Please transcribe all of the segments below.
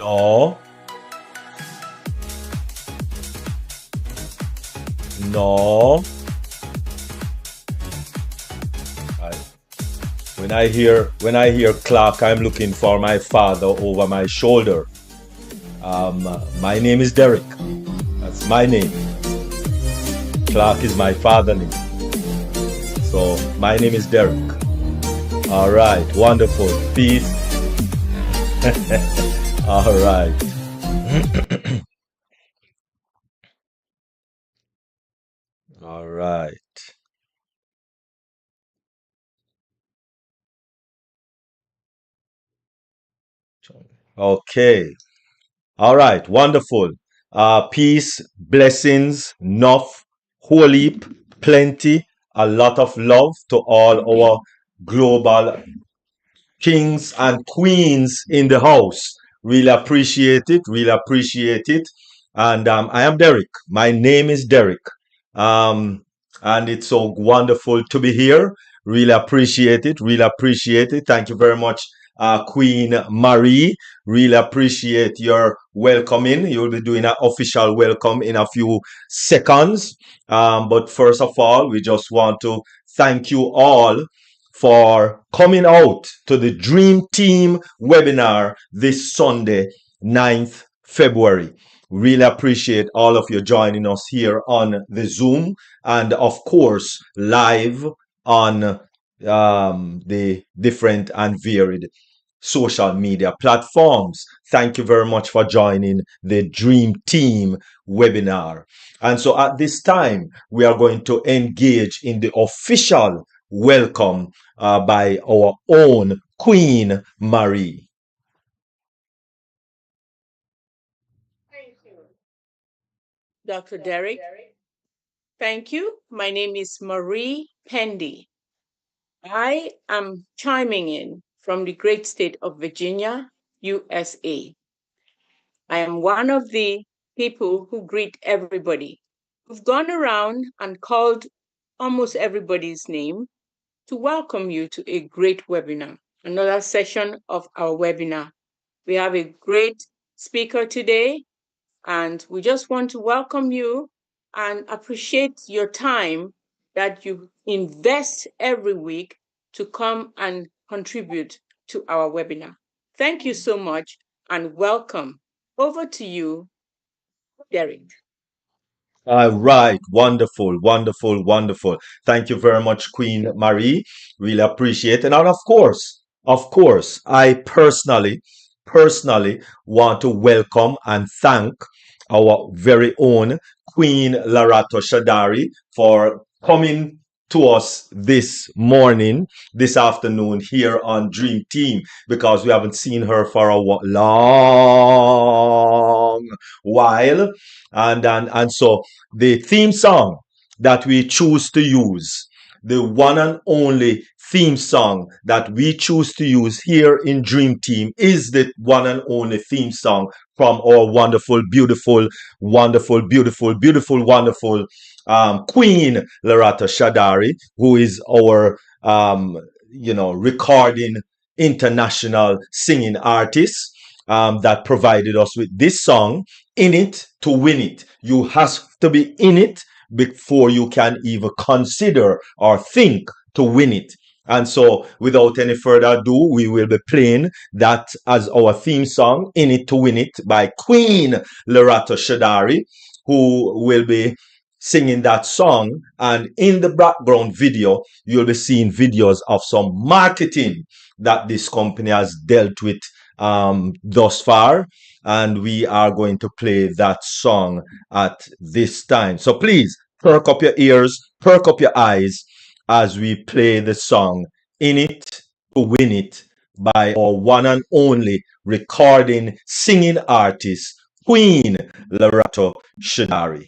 No, no. I, when I hear clock, I'm looking for my father over my shoulder. My name is Derek. That's my name. Clark is my father name. So my name is Derek. All right, wonderful. Peace. All right. All right. Okay. All right. Wonderful. Peace, blessings, enough, whole heap, plenty, a lot of love to all our global kings and queens in the house. Really appreciate it. Really appreciate it. And I am Derek. My name is Derek. Um, and it's so wonderful to be here. Really appreciate it. Really appreciate it. Thank you very much, Queen Marie. Really appreciate your welcoming. You'll be doing an official welcome in a few seconds. But first of all, we just want to thank you all for coming out to the Dream Team webinar this Sunday, 9th February. Really appreciate all of you joining us here on the Zoom and, of course, live on the different and varied social media platforms. Thank you very much for joining the Dream Team webinar. And so at this time, we are going to engage in the official welcome by our own Queen Marie. Dr. Derek. Thank you. My name is Marie Pendy. I am chiming in from the great state of Virginia, USA. I am one of the people who greet everybody. We've gone around and called almost everybody's name to welcome you to a great webinar, another session of our webinar. We have a great speaker today, and we just want to welcome you and appreciate your time that you invest every week to come and contribute to our webinar. Thank you so much and welcome. Over to you, Derek. All right, wonderful, wonderful, wonderful. Thank you very much, Queen Marie. Really appreciate it. And of course, I personally want to welcome and thank our very own Queen Larato Shadari for coming to us this morning, this afternoon here on Dream Team, because we haven't seen her for a long while. And so the theme song that we choose to use, the one and only theme song that we choose to use here in Dream Team, is the one and only theme song from our wonderful, beautiful, wonderful, beautiful, beautiful, wonderful Queen Larata Shadari, who is our recording international singing artist, that provided us with this song. In it to win it. You have to be in it before you can even consider or think to win it. And so, without any further ado, we will be playing that as our theme song, In It to Win It, by Queen Larato Shadari, who will be singing that song. And in the background video, you'll be seeing videos of some marketing that this company has dealt with thus far. And we are going to play that song at this time. So please perk up your ears, perk up your eyes as we play the song In It to Win It by our one and only recording singing artist, Queen Larato Shadari.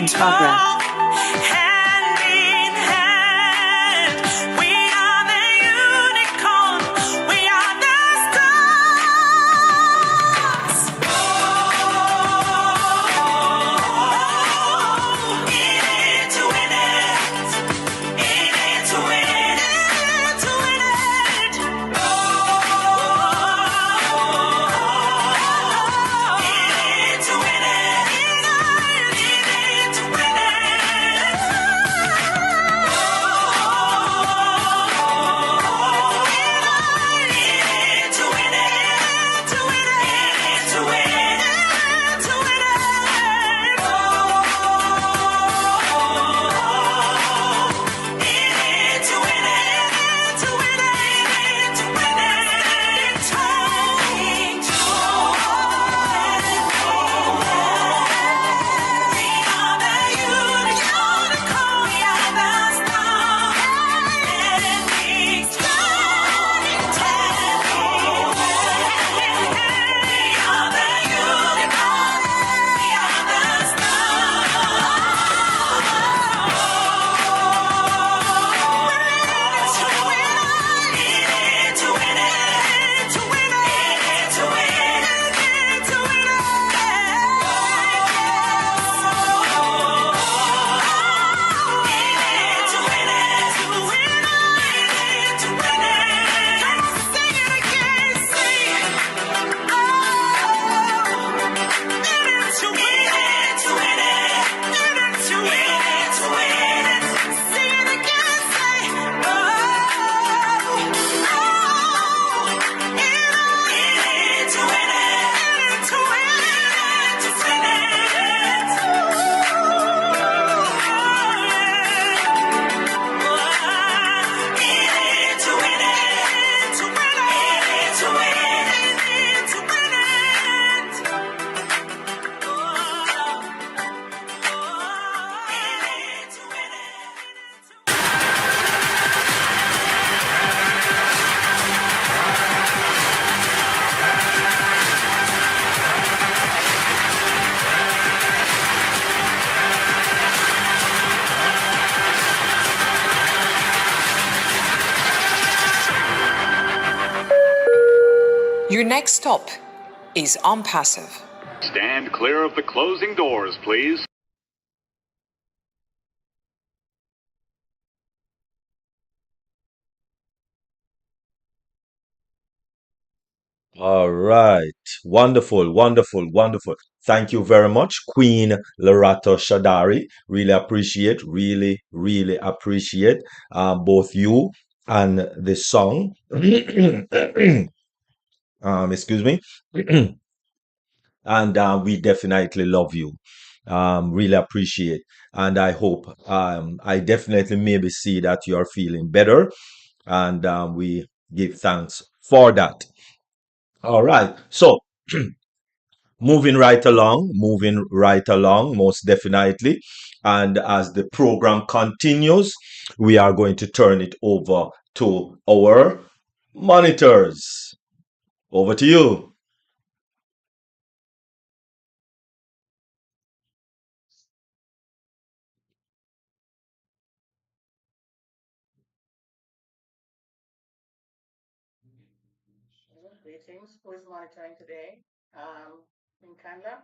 in progress. Hand in hand, we are the unicorn, we are the stars. In it to win it, in it to win it, to win it. In it to win it, in it to win it. To win it, to win it, to win it, to win it. In it to win it, to win it, to win it. Turning joy. We are the unicorn, we are the star. Ending strong in tandem. We are the unicorn, we are the Your next stop is ONPASSIVE. Stand clear of the closing doors, please. All right. Wonderful, wonderful, wonderful. Thank you very much, Queen Larato Shadari. Really appreciate, really appreciate both you and the song. Excuse me. And we definitely love you. Really appreciate. And I hope, I definitely maybe see that you are feeling better. And we give thanks for that. All right. So, moving right along, most definitely. And as the program continues, we are going to turn it over to our monitors. Over to you. Greetings. Who is monitoring today? In Kanla?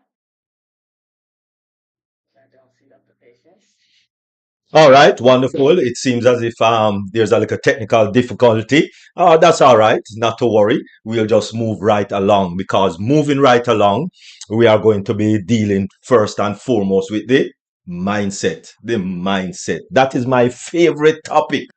I don't see Dr. Patience. All right, wonderful. It seems as if there's a little technical difficulty. That's all right, not to worry. We'll just move right along because moving right along, we are going to be dealing first and foremost with the mindset. The mindset. That is my favorite topic.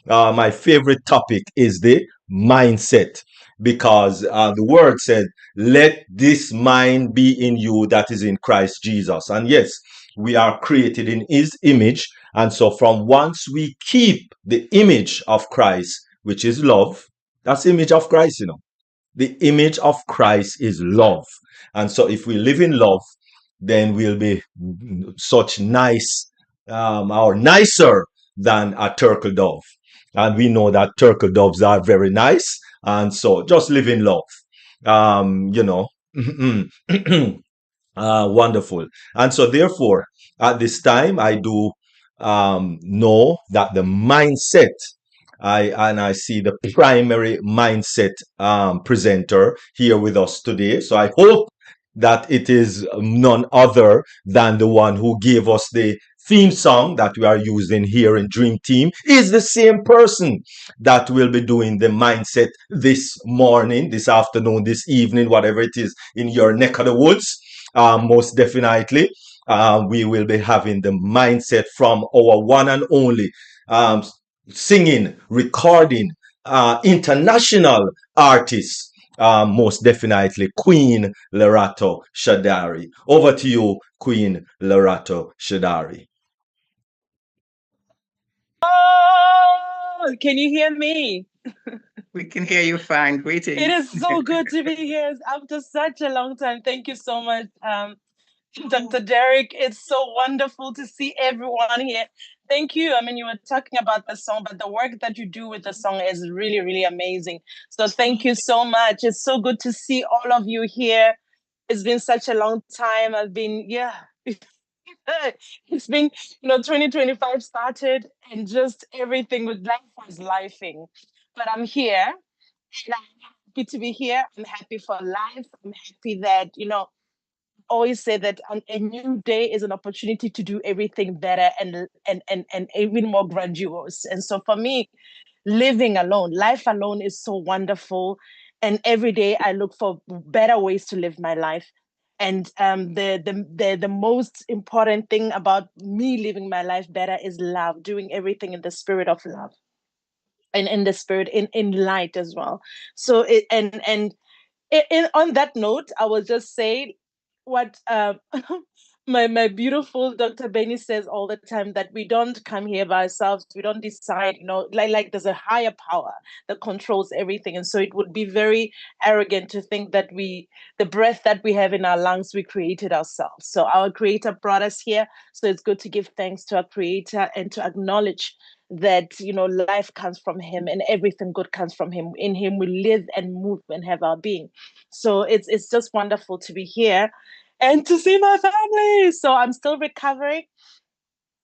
My favorite topic is the mindset because the word said, let this mind be in you that is in Christ Jesus. And yes, we are created in his image. And so from once we keep the image of Christ, which is love, that's the image of Christ, you know. The image of Christ is love. And so if we live in love, then we'll be such nice, or nicer than a turtle dove. And we know that turtle doves are very nice. And so just live in love. You know, wonderful. And so therefore, at this time, I do know that the mindset, I see the primary mindset presenter here with us today. So I hope that it is none other than the one who gave us the theme song that we are using here in Dream Team is the same person that will be doing the mindset this morning, this afternoon, this evening, whatever it is in your neck of the woods. Most definitely, we will be having the mindset from our one and only um, singing, recording, international artist, most definitely Queen Lerato Shadari. Over to you, Queen Lerato Shadari. Oh, can you hear me? We can hear you fine. Greetings. It is so good to be here after such a long time. Thank you so much, Dr. Derek. It's so wonderful to see everyone here. Thank you. I mean, you were talking about the song, but the work that you do with the song is really, really amazing. So thank you so much. It's so good to see all of you here. It's been such a long time. It's been, 2025 started and just everything with life was lifing. But I'm here and I'm happy to be here. I'm happy for life. I'm happy that, always say that a new day is an opportunity to do everything better and even more grandiose. And so for me, living alone, life alone is so wonderful. And every day I look for better ways to live my life. And the most important thing about me living my life better is love, doing everything in the spirit of love and in the spirit in light as well. So it and on that note, I will just say what my beautiful Dr. Benny says all the time, that we don't come here by ourselves. We don't decide, like there's a higher power that controls everything. And so it would be very arrogant to think that the breath that we have in our lungs, we created ourselves. So our creator brought us here. So it's good to give thanks to our creator and to acknowledge that life comes from him and everything good comes from him. In him we live and move and have our being. So it's just wonderful to be here and to see my family. So I'm still recovering.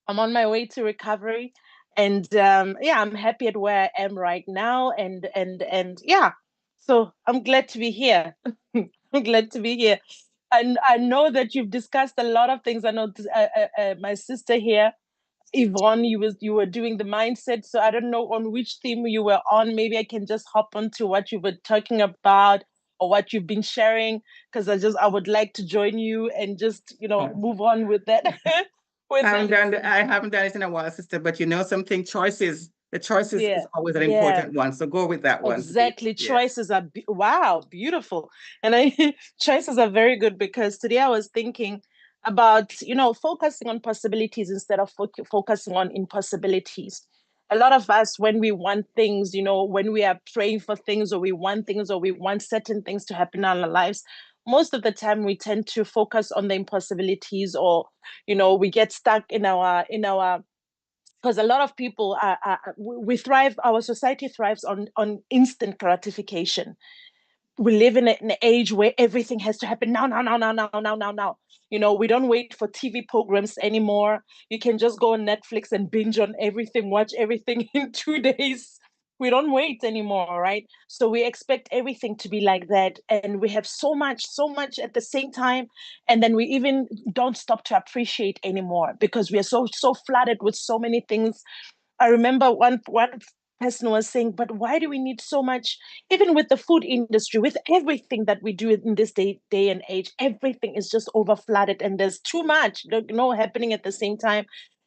I'm on my way to recovery, and yeah, I'm happy at where I am right now, and yeah. So I'm glad to be here. I'm glad to be here. And I know that you've discussed a lot of things. I know my sister here, Yvonne, you were doing the mindset. So I don't know on which theme you were on. Maybe I can just hop onto what you were talking about or what you've been sharing, because I would like to join you and just move on with that. I haven't done it in a while, sister, but something, the choices Yeah, is always an yeah. important one. So go with that one. Exactly. Yeah. Choices are wow, beautiful. And choices are very good, because today I was thinking about, focusing on possibilities instead of focusing on impossibilities. A lot of us, when we want things, when we are praying for things, or we want things, or we want certain things to happen in our lives, most of the time we tend to focus on the impossibilities, or, we get stuck in our because a lot of people we thrive, our society thrives on instant gratification. We live in an age where everything has to happen now, now, now, now, now, now, now, now. We don't wait for TV programs anymore. You can just go on Netflix and binge on everything, watch everything in 2 days. We don't wait anymore, right? So we expect everything to be like that. And we have so much at the same time. And then we even don't stop to appreciate anymore, because we are so flooded with so many things. I remember one person was saying, but why do we need so much? Even with the food industry, with everything that we do in this day and age, everything is just over flooded, and there's too much, happening at the same time.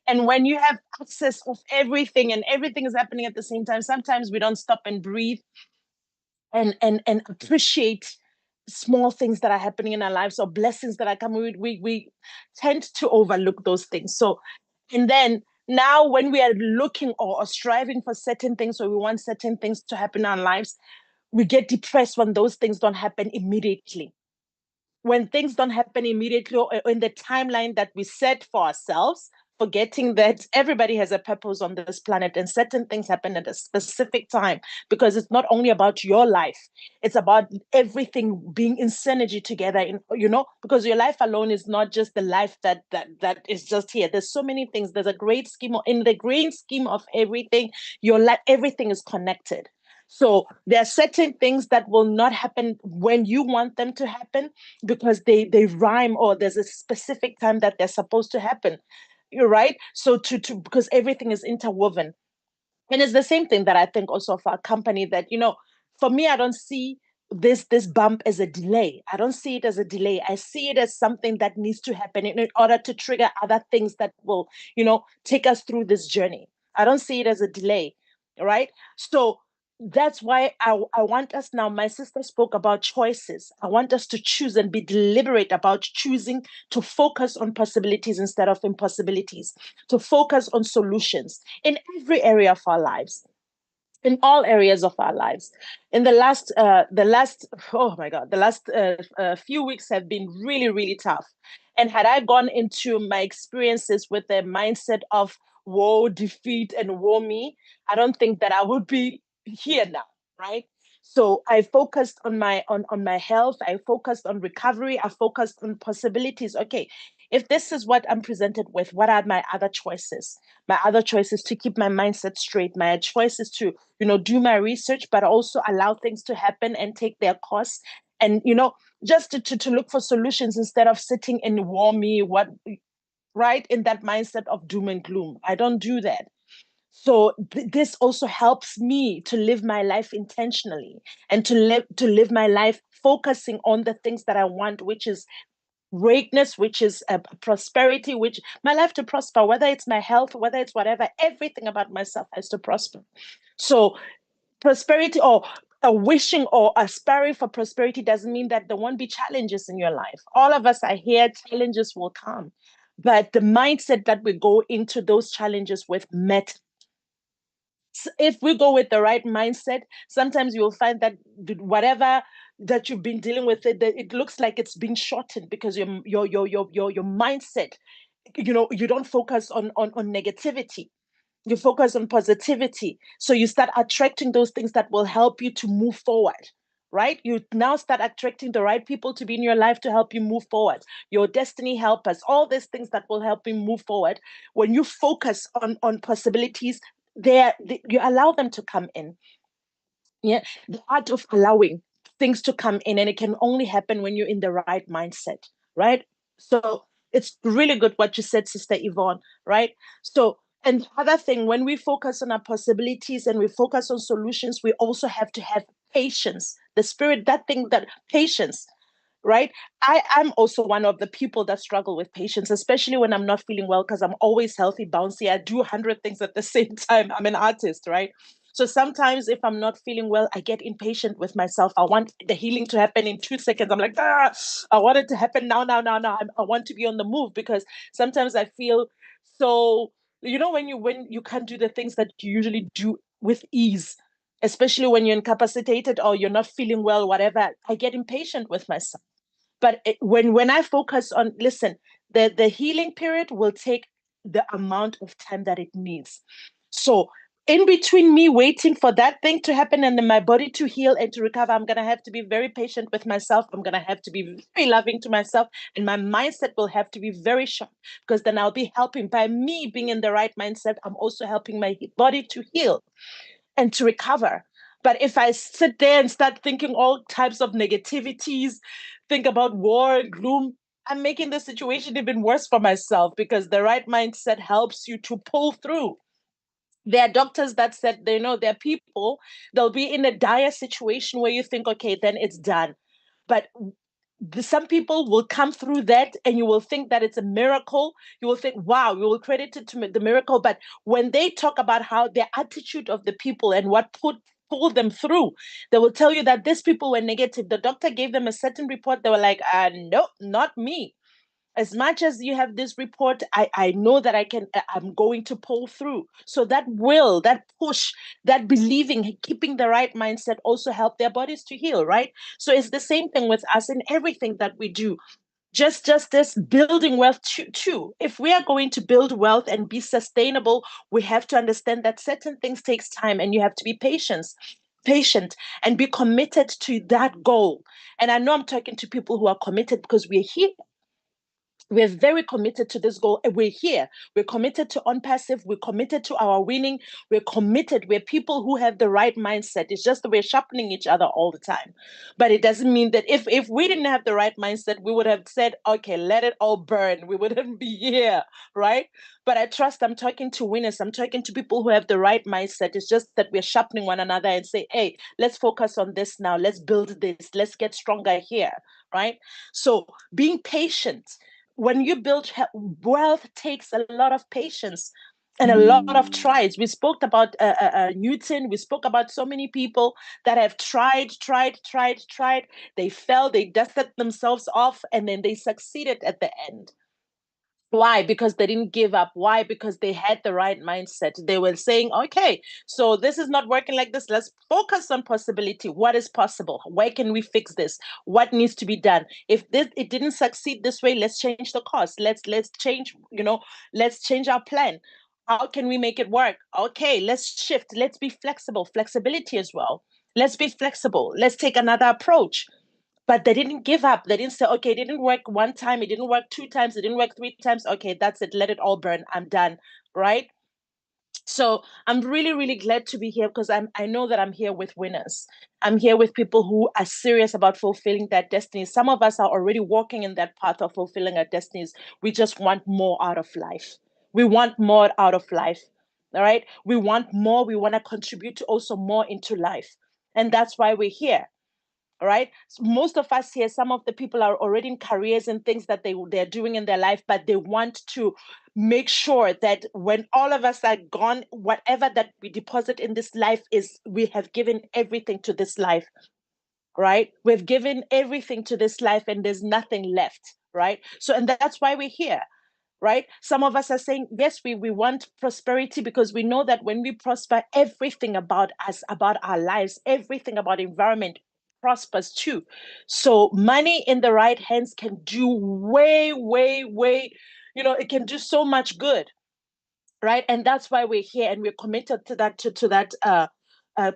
And when you have access of everything and everything is happening at the same time, sometimes we don't stop and breathe and appreciate small things that are happening in our lives, or blessings that are coming. We tend to overlook those things. So, and then now when we are looking or striving for certain things, or we want certain things to happen in our lives, we get depressed when those things don't happen immediately. When things don't happen immediately, or in the timeline that we set for ourselves, forgetting that everybody has a purpose on this planet and certain things happen at a specific time, because it's not only about your life, it's about everything being in synergy together, because your life alone is not just the life that is just here. There's so many things. There's a great scheme in the great scheme of everything. Your life, everything is connected. So there are certain things that will not happen when you want them to happen, because they rhyme, or there's a specific time that they're supposed to happen. You're right. So because everything is interwoven. And it's the same thing that I think also for a company, that, for me, I don't see this bump as a delay. I don't see it as a delay. I see it as something that needs to happen in order to trigger other things that will, take us through this journey. I don't see it as a delay. Right. So that's why I want us now. My sister spoke about choices. I want us to choose and be deliberate about choosing to focus on possibilities instead of impossibilities, to focus on solutions in every area of our lives, in all areas of our lives. In the last oh my god, the last few weeks have been really, really tough. And had I gone into my experiences with a mindset of woe, defeat, and woe me, I don't think that I would be here now, right? So I focused on my health. I focused on recovery. I focused on possibilities. Okay, if this is what I'm presented with, what are my other choices? My other choice is to keep my mindset straight. My choice is to, do my research, but also allow things to happen and take their course. And, just to look for solutions instead of sitting in war me, what, right, in that mindset of doom and gloom. I don't do that. So this also helps me to live my life intentionally, and to live my life focusing on the things that I want, which is greatness, which is prosperity, which my life to prosper, whether it's my health, whether it's whatever, everything about myself has to prosper. So prosperity, or wishing or aspiring for prosperity, doesn't mean that there won't be challenges in your life. All of us are here, challenges will come. But the mindset that we go into those challenges with if we go with the right mindset, sometimes you'll find that whatever that you've been dealing with, it looks like it's been shortened, because your mindset, you don't focus on negativity. You focus on positivity. So you start attracting those things that will help you to move forward. Right? You now start attracting the right people to be in your life to help you move forward. Your destiny helpers, all these things that will help you move forward. When you focus on possibilities, you allow them to come in. Yeah, the art of allowing things to come in, and it can only happen when you're in the right mindset, right? So it's really good what you said, Sister Yvonne, right? So, and the other thing, when we focus on our possibilities and we focus on solutions, we also have to have patience. The spirit, that thing, that patience, right? I'm also one of the people that struggle with patience, especially when I'm not feeling well, because I'm always healthy, bouncy. I do 100 things at the same time. I'm an artist, right? So sometimes if I'm not feeling well, I get impatient with myself. I want the healing to happen in 2 seconds. I'm like, I want it to happen now, now, now, now. I want to be on the move, because sometimes I feel so, when you can't do the things that you usually do with ease, especially when you're incapacitated or you're not feeling well, whatever, I get impatient with myself. But when I focus on, listen, the healing period will take the amount of time that it needs. So in between me waiting for that thing to happen and then my body to heal and to recover, I'm going to have to be very patient with myself. I'm going to have to be very loving to myself, and my mindset will have to be very sharp, because then I'll be helping. By me being in the right mindset, I'm also helping my body to heal and to recover. But if I sit there and start thinking all types of negativities, think about war, gloom, I'm making the situation even worse for myself, because the right mindset helps you to pull through. There are doctors that said, there are people, they'll be in a dire situation where you think, okay, then it's done. But some people will come through that and you will think that it's a miracle. You will think, wow, you will credit it to the miracle. But when they talk about how the attitude of the people and what pulled them through, they will tell you that these people were negative. The doctor gave them a certain report. They were like, no, not me. As much as you have this report, I know that I'm going to pull through. So that will, that push, that believing, keeping the right mindset also help their bodies to heal, right? So it's the same thing with us in everything that we do. just this building wealth too. If we are going to build wealth and be sustainable, we have to understand that certain things takes time, and you have to be patient and be committed to that goal. And I know I'm talking to people who are committed, because we're here. We're very committed to this goal. We're here. We're committed to ONPASSIVE. We're committed to our winning. We're committed. We're people who have the right mindset. It's just that we're sharpening each other all the time. But it doesn't mean that if we didn't have the right mindset, we would have said, okay, let it all burn. We wouldn't be here, right? But I trust I'm talking to winners. I'm talking to people who have the right mindset. It's just that we're sharpening one another and say, hey, let's focus on this now. Let's build this. Let's get stronger here, right? So being patient, when you build wealth, takes a lot of patience and a lot of tries. We spoke about Newton. We spoke about so many people that have tried. They fell, they dusted themselves off, and then they succeeded at the end. Why? Because they didn't give up. Why? Because they had the right mindset. They were saying, okay, so this is not working like this. Let's focus on possibility. What is possible? Where can we fix this? What needs to be done? If this it didn't succeed this way, let's change the course. Let's change, let's change our plan. How can we make it work? Okay, let's shift. Let's be flexible. Flexibility as well. Let's be flexible. Let's take another approach. But they didn't give up. They didn't say, okay, it didn't work one time, it didn't work two times, it didn't work three times. Okay, that's it. Let it all burn. I'm done. Right? So I'm really, really glad to be here, because I know that I'm here with winners. I'm here with people who are serious about fulfilling their destinies. Some of us are already walking in that path of fulfilling our destinies. We just want more out of life. We want more out of life. All right. We want more. We want to contribute to also more into life. And that's why we're here. All right. So most of us here, some of the people are already in careers and things that they're doing in their life, but they want to make sure that when all of us are gone, whatever that we deposit in this life is, we have given everything to this life, right? We've given everything to this life and there's nothing left, right? So, and that's why we're here, right? Some of us are saying, yes, we want prosperity, because we know that when we prosper, everything about us, about our lives, everything about environment prospers too. So money in the right hands can do way, it can do so much good, right? And that's why we're here, and we're committed to that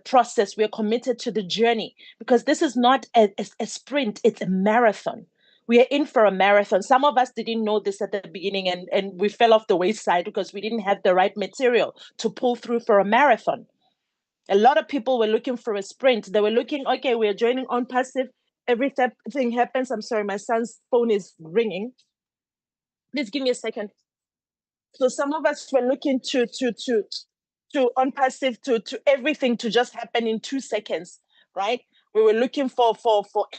process. We're committed to the journey, because this is not a sprint, it's a marathon. We are in for a marathon. Some of us didn't know this at the beginning, and we fell off the wayside because we didn't have the right material to pull through for a marathon. A lot of people were looking for a sprint. They were looking, okay, we're joining ONPASSIVE. Everything happens. I'm sorry, my son's phone is ringing. Please give me a second. So some of us were looking to ONPASSIVE, to everything to just happen in 2 seconds, right? We were looking for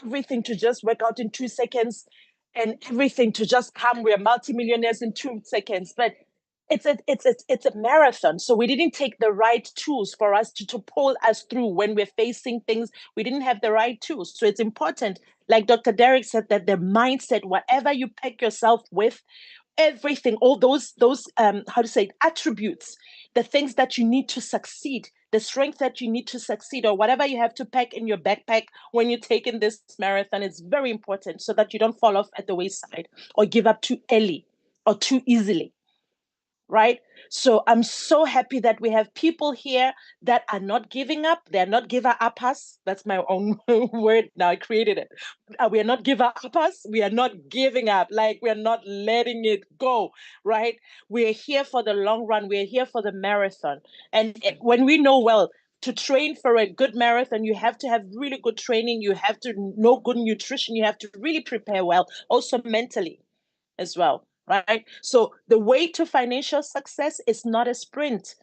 everything to just work out in 2 seconds, and everything to just come. We're multimillionaires in 2 seconds, but it's a marathon. So we didn't take the right tools for us to pull us through when we're facing things. We didn't have the right tools. So it's important, like Dr. Derek said, that the mindset, whatever you pack yourself with, everything, all those how to say, attributes, the things that you need to succeed, the strength that you need to succeed, or whatever you have to pack in your backpack when you're taking this marathon, is very important, so that you don't fall off at the wayside or give up too early or too easily, right? So I'm so happy that we have people here that are not giving up. They're not giver uppers. That's my own word now. I created it. We are not giver uppers. We are not giving up. Like, we're not letting it go, right? We're here for the long run. We're here for the marathon. And when we know, well, to train for a good marathon, you have to have really good training. You have to know good nutrition. You have to really prepare well, also mentally as well, right? So the way to financial success is not a sprint.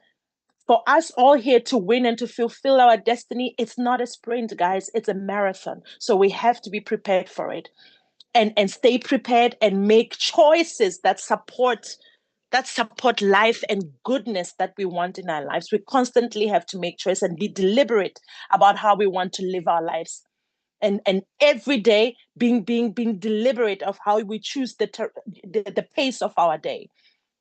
For us all here to win and to fulfill our destiny, it's not a sprint, guys. It's a marathon. So we have to be prepared for it, and stay prepared and make choices that support life and goodness that we want in our lives. We constantly have to make choice and be deliberate about how we want to live our lives, and every day being deliberate of how we choose the pace of our day.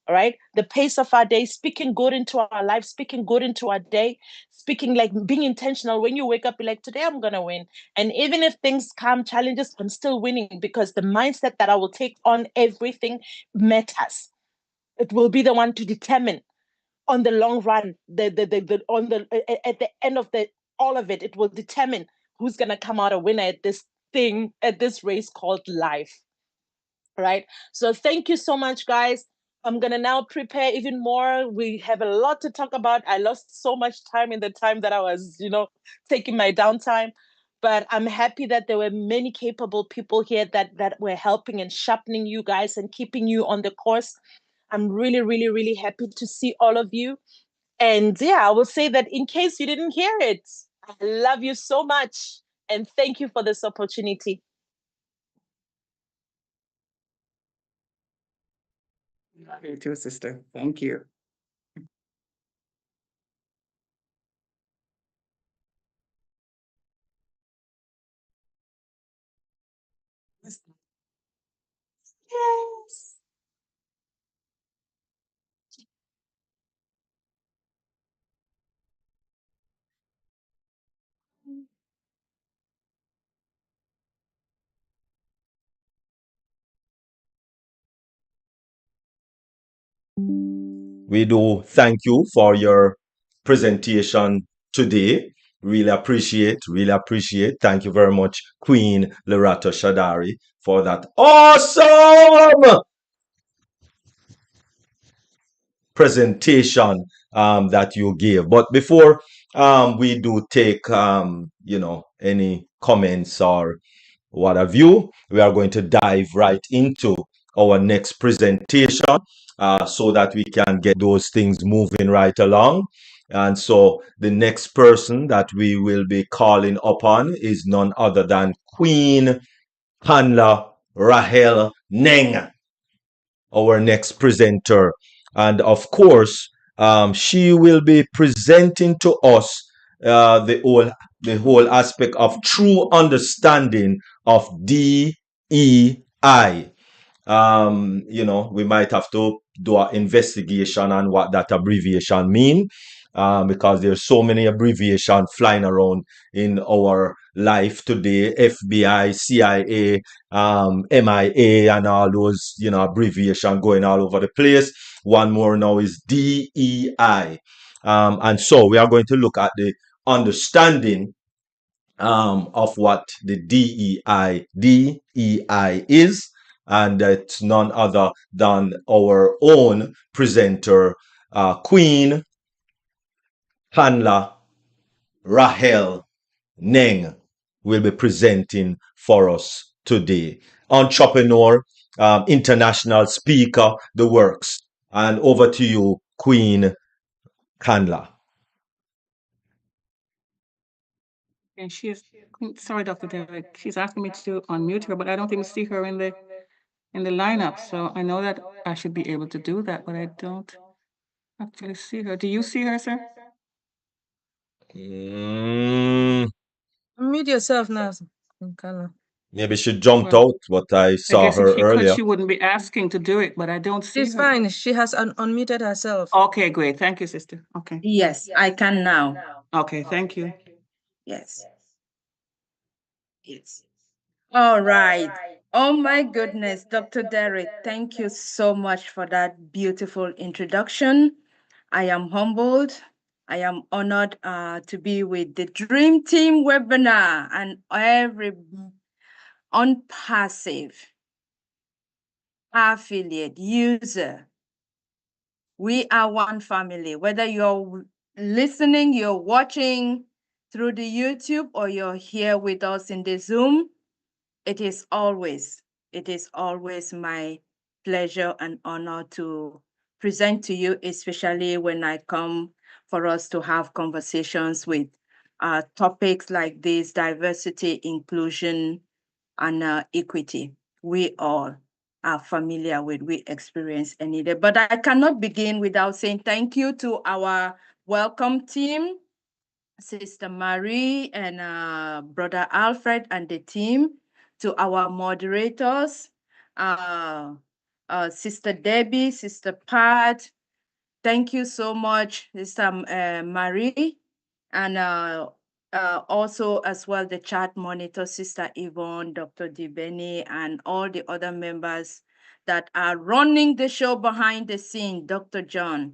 All right, the pace of our day, speaking good into our life, speaking good into our day, speaking like being intentional. When you wake up, be like, today I'm gonna win. And even if things come, challenges, I'm still winning, because the mindset that I will take on everything matters. It will be the one to determine on the long run, the on the at the end of the all of it, it will determine who's gonna come out a winner at this thing, at this race called life. Right. So thank you so much, guys. I'm gonna now prepare even more. We have a lot to talk about. I lost so much time in the time that I was, taking my downtime. But I'm happy that there were many capable people here that were helping and sharpening you guys and keeping you on the course. I'm really, really, really happy to see all of you. And yeah, I will say that in case you didn't hear it, I love you so much. And thank you for this opportunity. Love you too, sister. Thank you. Yes. We do thank you for your presentation today. Really appreciate. Thank you very much, Queen Lerato Shadari, for that awesome presentation that you gave. But before we do take any comments or what have you, we are going to dive right into our next presentation so that we can get those things moving right along. And so the next person that we will be calling upon is none other than Queen Kanla Rahel Neng, our next presenter. And of course, she will be presenting to us the whole aspect of true understanding of DEI. We might have to do an investigation on what that abbreviation mean, because there's so many abbreviations flying around in our life today. FBI, CIA, MIA, and all those, abbreviation going all over the place. One more now is DEI. And so we are going to look at the understanding of what the DEI is, and it's none other than our own presenter, Queen Kanla Rahel Neng, will be presenting for us today. Entrepreneur, international speaker, the works. And over to you, Queen Kanla. And sorry, Dr. Derek, she's asking me to unmute her, but I don't even see her in the lineup. So I know that I should be able to do that, but I don't actually see her. Do you see her, sir? Mm, Mute yourself now, Kanla. maybe she jumped Well, out, but I I saw guess if her she could, earlier. she wouldn't be asking to do it, but I don't see She's her. fine. She has unmuted herself. Okay, great. Thank you, sister. Okay. Yes, I can now. Okay, thank you. Yes. Yes. All right. Oh my goodness, Dr. Derek, thank you so much for that beautiful introduction. I am humbled. I am honored to be with the Dream Team webinar and every ONPASSIVE affiliate user. We are one family. Whether you're listening, you're watching through the YouTube, or you're here with us in the Zoom, it is always my pleasure and honor to present to you, especially when I come for us to have conversations with topics like this: diversity, inclusion, and equity. We all are familiar with, we experience any day. But I cannot begin without saying thank you to our welcome team, Sister Marie and Brother Alfred and the team, to our moderators, Sister Debbie, Sister Pat. Thank you so much, Sister Marie, and also as well the chat monitor, Sister Yvonne, Dr. Dibeni, and all the other members that are running the show behind the scene, Dr. John.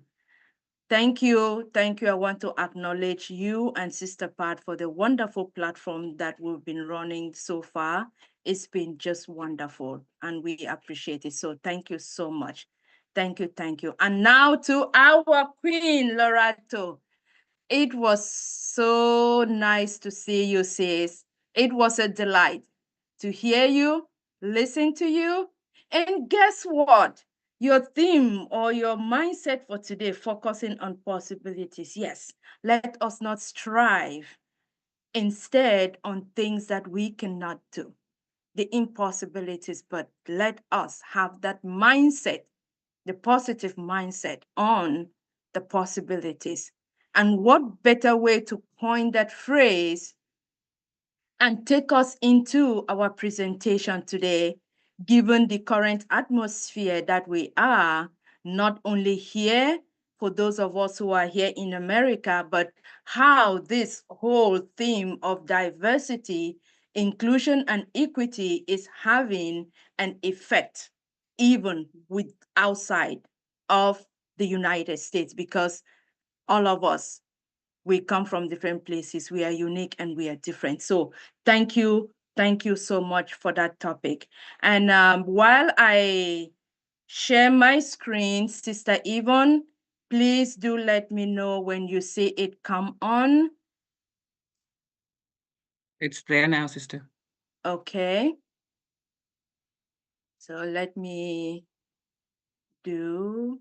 Thank you. Thank you. I want to acknowledge you and Sister Pat for the wonderful platform that we've been running so far. It's been just wonderful and we appreciate it. So thank you so much. Thank you. Thank you. And now to our Queen, Lorato. It was so nice to see you, sis. It was a delight to hear you, listen to you. And guess what? Your theme or your mindset for today, focusing on possibilities. Yes, let us not strive instead on things that we cannot do, the impossibilities, but let us have that mindset, the positive mindset on the possibilities. And what better way to coin that phrase and take us into our presentation today, given the current atmosphere that we are, not only here, for those of us who are here in America, but how this whole theme of diversity, inclusion, and equity is having an effect, even with outside of the United States, because all of us, we come from different places. We are unique and we are different. So thank you. Thank you so much for that topic. And while I share my screen, Sister Yvonne, please do let me know when you see it come on. It's there now, sister. Okay. So let me do.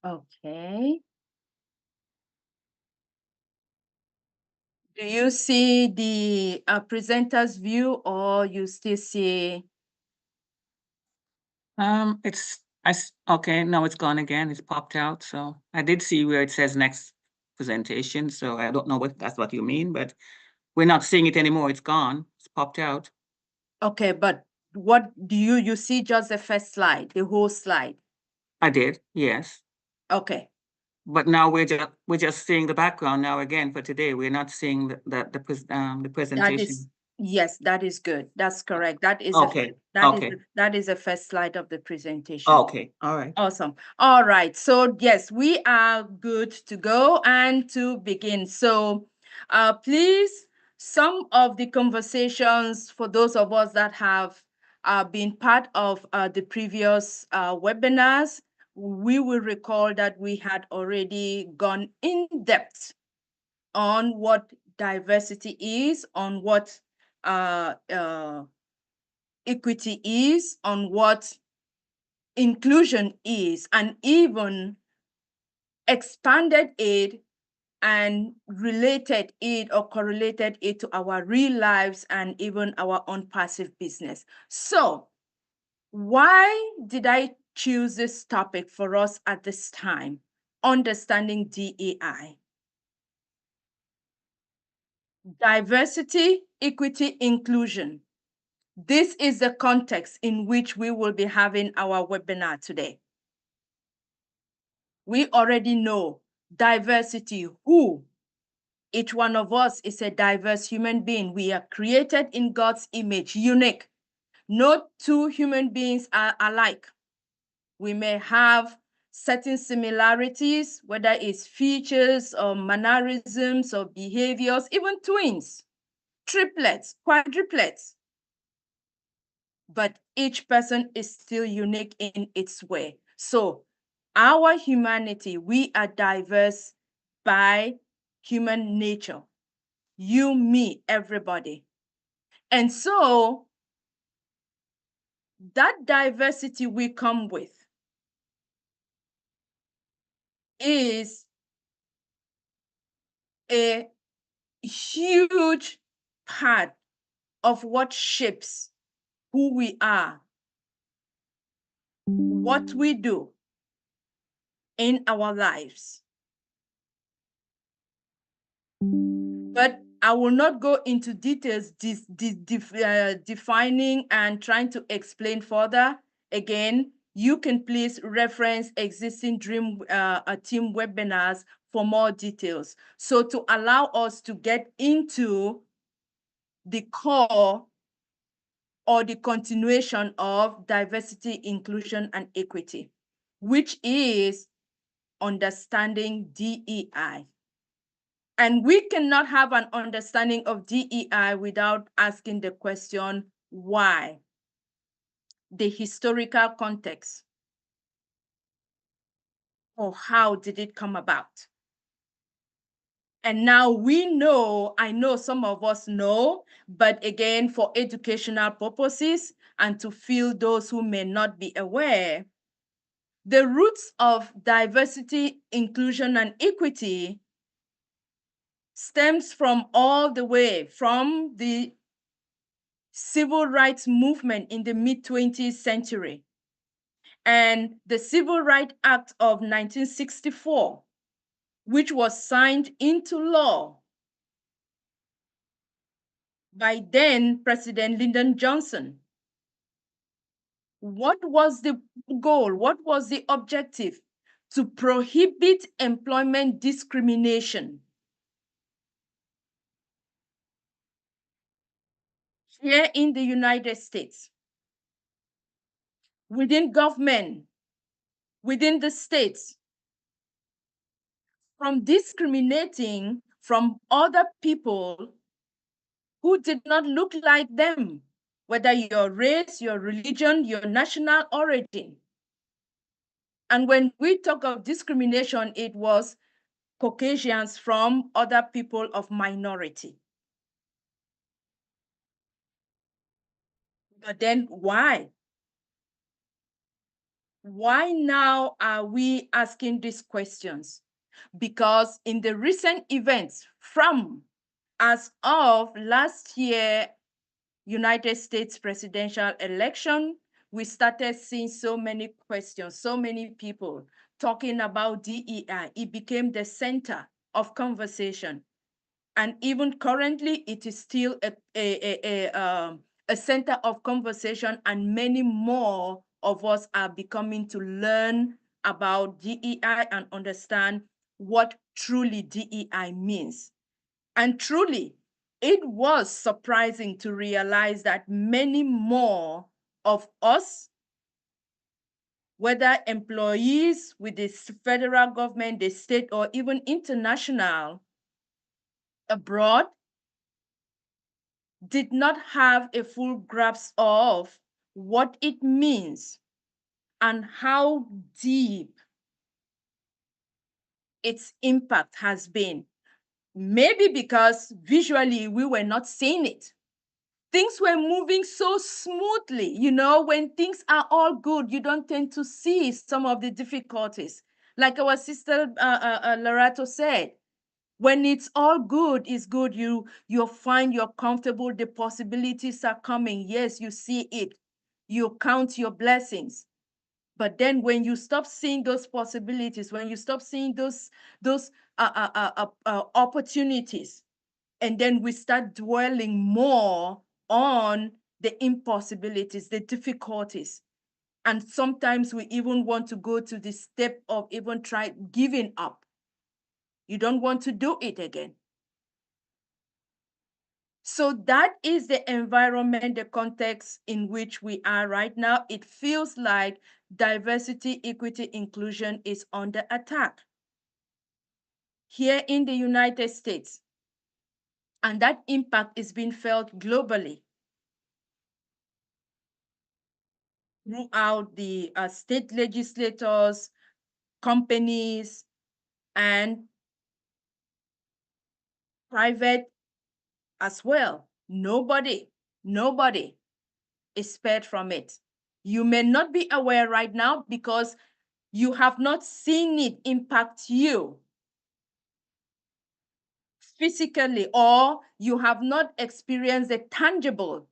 Okay. Do you see the presenter's view or you still see? Okay, now it's gone again. It's popped out. So I did see where it says next presentation. So I don't know what that's what you mean, but we're not seeing it anymore. It's gone. It's popped out. Okay, but what do you see just the first slide, the whole slide? I did, yes. Okay. But now we're just seeing the background now again for today. We're not seeing the presentation. That is, yes, that is good. That's correct. That is Okay, okay. that is the first slide of the presentation. Okay, all right. Awesome. All right. So yes, we are good to go and to begin. So please, some of the conversations for those of us that have been part of the previous webinars, we will recall that we had already gone in depth on what diversity is, on what equity is, on what inclusion is, and even expanded it and related it or correlated it to our real lives and even our own passive business. So why did I choose this topic for us at this time? Understanding DEI. Diversity, equity, inclusion. This is the context in which we will be having our webinar today. We already know diversity, who? Each one of us is a diverse human being. We are created in God's image, unique. No two human beings are alike. We may have certain similarities, whether it's features or mannerisms or behaviors, even twins, triplets, quadruplets. But each person is still unique in its way. So our humanity, we are diverse by human nature. You, me, everybody. And so that diversity we come with is a huge part of what shapes who we are, what we do in our lives. But I will not go into details defining and trying to explain further. Again, you can please reference existing Dream Team webinars for more details. So to allow us to get into the core or the continuation of diversity, inclusion, and equity, which is understanding DEI. And we cannot have an understanding of DEI without asking the question, why? The historical context, or how did it come about? And now we know, I know some of us know, but again, for educational purposes and to fill those who may not be aware, the roots of diversity, inclusion, and equity stems from all the way from the civil rights movement in the mid-20th century and the Civil Rights Act of 1964, which was signed into law by then President Lyndon Johnson. What was the goal? What was the objective? To prohibit employment discrimination. Here in the United States, within government, within the states, from discriminating from other people who did not look like them, whether your race, your religion, your national origin. And when we talk of discrimination, it was Caucasians from other people of minority. But then why? Why now are we asking these questions? Because in the recent events from as of last year, United States presidential election, we started seeing so many questions, so many people talking about DEI. It became the center of conversation. And even currently, it is still a center of conversation, and many more of us are becoming to learn about DEI and understand what truly DEI means. And truly, it was surprising to realize that many more of us, whether employees with the federal government, the state, or even international, abroad, did not have a full grasp of what it means and how deep its impact has been. Maybe because visually we were not seeing it. Things were moving so smoothly. You know, when things are all good, you don't tend to see some of the difficulties. Like our sister Lorato said, when it's all good, it's good. You find you're comfortable. The possibilities are coming. Yes, you see it. You count your blessings. But then when you stop seeing those possibilities, when you stop seeing those opportunities, and then we start dwelling more on the impossibilities, the difficulties. And sometimes we even want to go to the step of even try giving up. You don't want to do it again. So that is the environment, the context in which we are right now. It feels like diversity, equity, inclusion is under attack here in the United States. And that impact is being felt globally throughout the state legislators, companies, and private as well. Nobody is spared from it. You may not be aware right now because you have not seen it impact you physically, or you have not experienced a tangible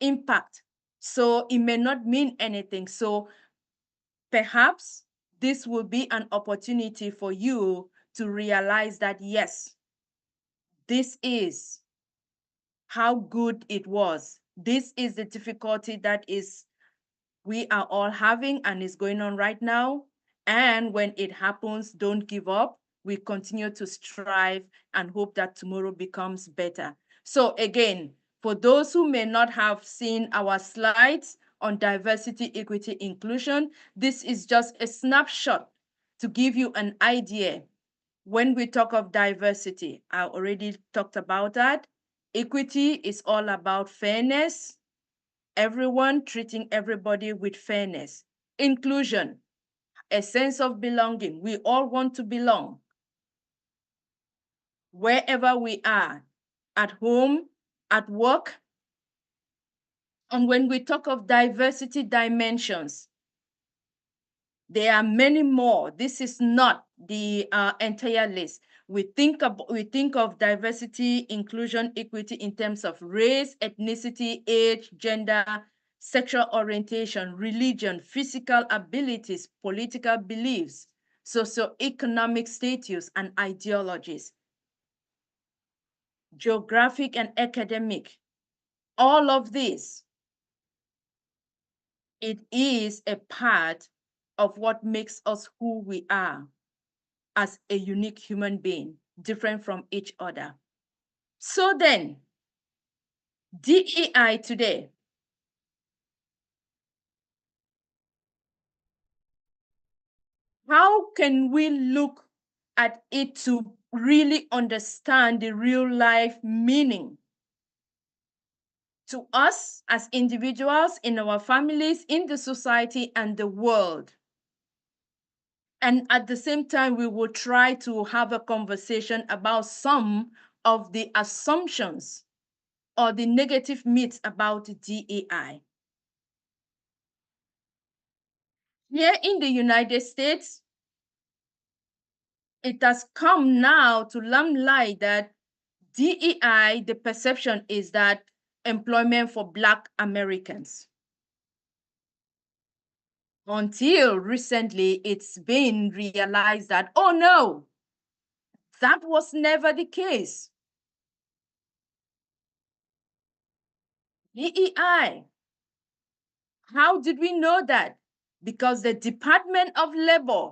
impact. So it may not mean anything. So perhaps this will be an opportunity for you to realize that, yes, this is how good it was. This is the difficulty that is we are all having and is going on right now. And when it happens, don't give up. We continue to strive and hope that tomorrow becomes better. So again, for those who may not have seen our slides on diversity, equity, inclusion, this is just a snapshot to give you an idea. When we talk of diversity, I already talked about that. Equity is all about fairness, everyone treating everybody with fairness. Inclusion, a sense of belonging. We all want to belong wherever we are, at home, at work. And when we talk of diversity dimensions, there are many more. This is not the entire list. We think of diversity, inclusion, equity in terms of race, ethnicity, age, gender, sexual orientation, religion, physical abilities, political beliefs, socioeconomic status, and ideologies, geographic and academic. All of this, it is a part of what makes us who we are as a unique human being, different from each other. So then, DEI today, how can we look at it to really understand the real life meaning to us as individuals, in our families, in the society, and the world? And at the same time, we will try to have a conversation about some of the assumptions or the negative myths about DEI. Here in the United States, it has come now to limelight that DEI, the perception is that employment for Black Americans. Until recently, it's been realized that, oh no, that was never the case. DEI, how did we know that? Because the Department of Labor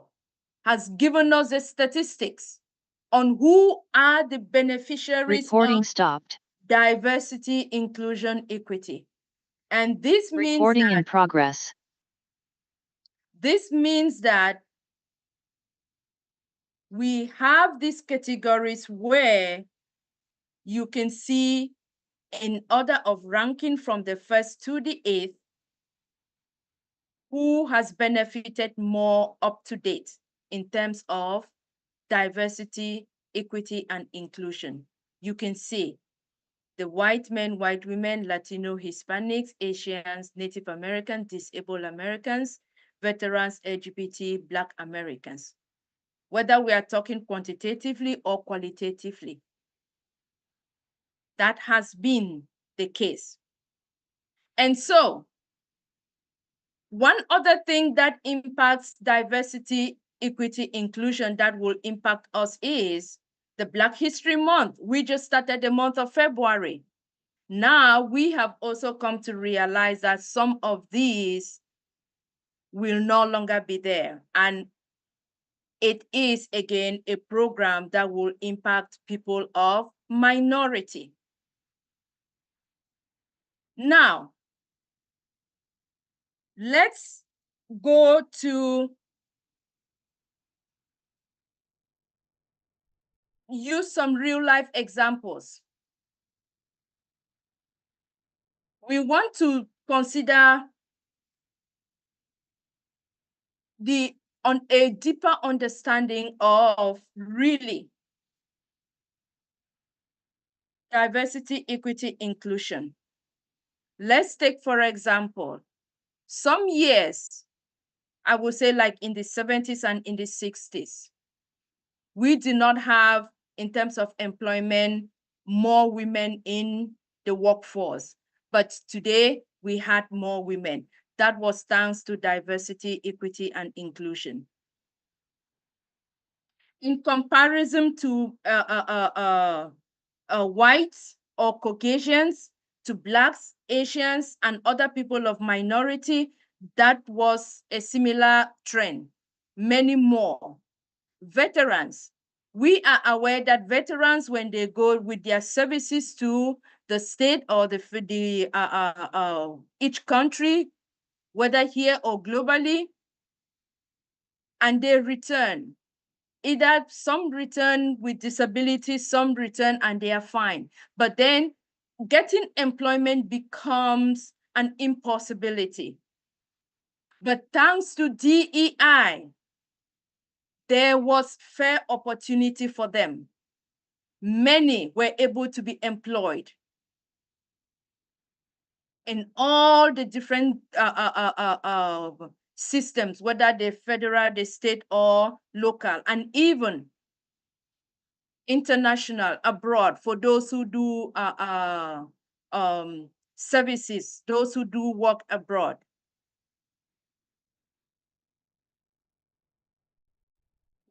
has given us the statistics on who are the beneficiaries Recording of stopped. diversity, inclusion, equity. And this means Recording in that, progress. this means that we have these categories where you can see in order of ranking from the first to the eighth, who has benefited more up to date in terms of diversity, equity, and inclusion. You can see the white men, white women, Latino, Hispanics, Asians, Native Americans, disabled Americans, veterans, LGBT, Black Americans, whether we are talking quantitatively or qualitatively. That has been the case. And so, one other thing that impacts diversity, equity, inclusion that will impact us is the Black History Month. We just started the month of February. Now we have also come to realize that some of these will no longer be there. And it is, again, a program that will impact people of minority. Now, let's go to use some real life examples. We want to consider on a deeper understanding of really diversity, equity, inclusion. Let's take, for example, some years, I would say like in the 70s and in the 60s, we did not have in terms of employment, more women in the workforce. But today we had more women. That was thanks to diversity, equity, and inclusion. In comparison to whites or Caucasians, to Blacks, Asians, and other people of minority, that was a similar trend. Many more. Veterans. We are aware that veterans, when they go with their services to the state or each country, whether here or globally, and they return, either some return with disability, some return and they are fine. But then getting employment becomes an impossibility. But thanks to DEI, there was fair opportunity for them. Many were able to be employed in all the different systems, whether they're federal, the state, or local, and even international, abroad, for those who do services, those who do work abroad.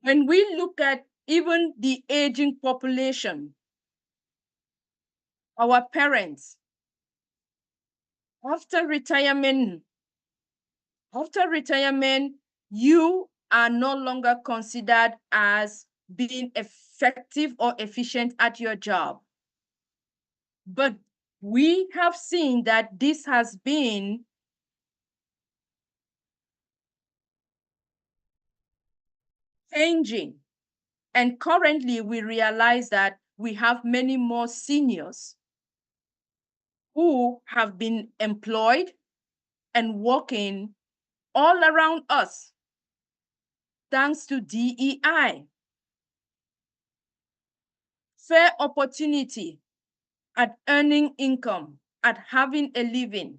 When we look at even the aging population, our parents, after retirement, you are no longer considered as being effective or efficient at your job. But we have seen that this has been changing. And currently, we realize that we have many more seniors who have been employed and working all around us, thanks to DEI. Fair opportunity at earning income, at having a living,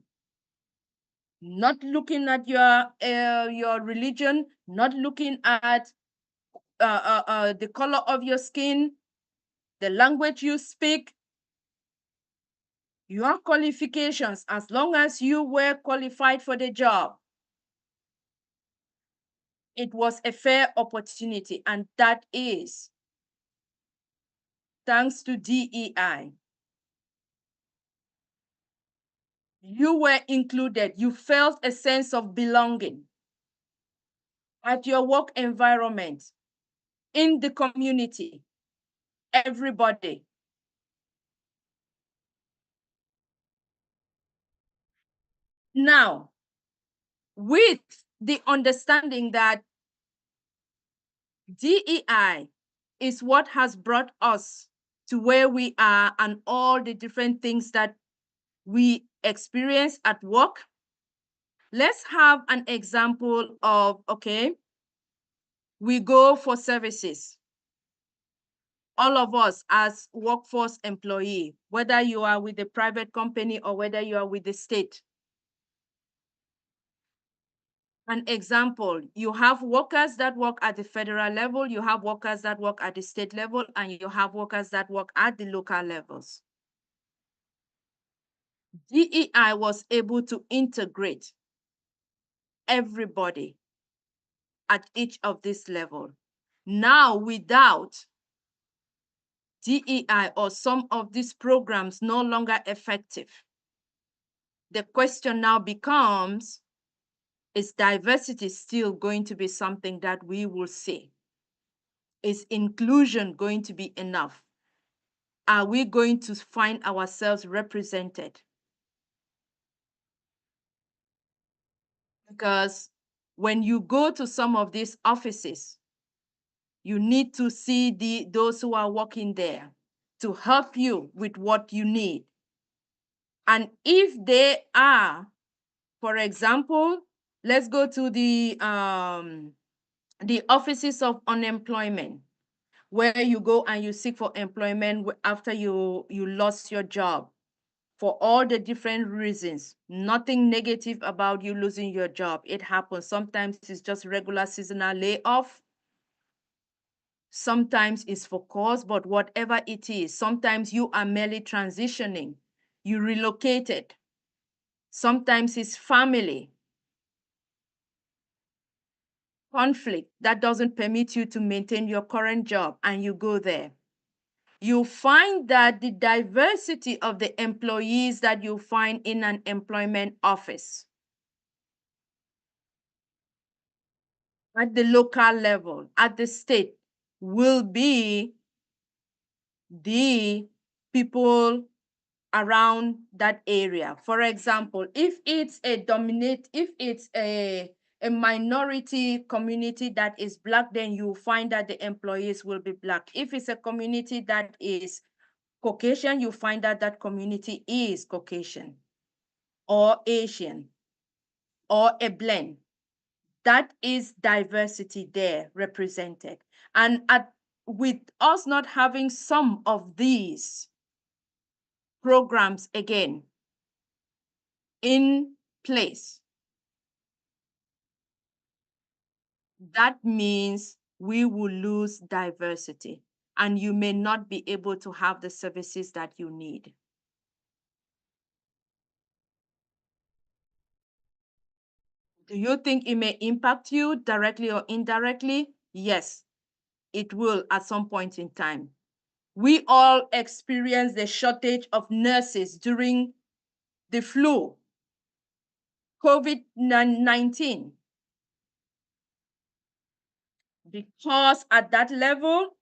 not looking at your religion, not looking at the color of your skin, the language you speak, your qualifications, as long as you were qualified for the job. It was a fair opportunity, and that is thanks to DEI. You were included. You felt a sense of belonging at your work environment, in the community, everybody. Now, with the understanding that DEI is what has brought us to where we are and all the different things that we experience at work, let's have an example of, okay, we go for services. All of us as workforce employee, whether you are with a private company or whether you are with the state. An example, you have workers that work at the federal level, you have workers that work at the state level, and you have workers that work at the local levels. DEI was able to integrate everybody at each of this level. Now, without DEI or some of these programs no longer effective, the question now becomes, is diversity still going to be something that we will see? Is inclusion going to be enough? Are we going to find ourselves represented? Because when you go to some of these offices, you need to see those who are working there to help you with what you need. And if they are, for example, let's go to the offices of unemployment, where you go and you seek for employment after you lost your job for all the different reasons. Nothing negative about you losing your job. It happens. Sometimes it's just regular seasonal layoff. Sometimes it's for cause, but whatever it is, sometimes you are merely transitioning. You relocated. Sometimes it's family, conflict that doesn't permit you to maintain your current job, and you go there. You find that the diversity of the employees that you find in an employment office at the local level, at the state, will be the people around that area. For example, if it's a minority community that is Black, then you find that the employees will be Black. If it's a community that is Caucasian, you find that that community is Caucasian or Asian or a blend. That is diversity there represented. And with us not having some of these programs again in place, that means we will lose diversity, and you may not be able to have the services that you need. Do you think it may impact you directly or indirectly? Yes, it will at some point in time. We all experienced the shortage of nurses during the flu, COVID-19. Because at that level,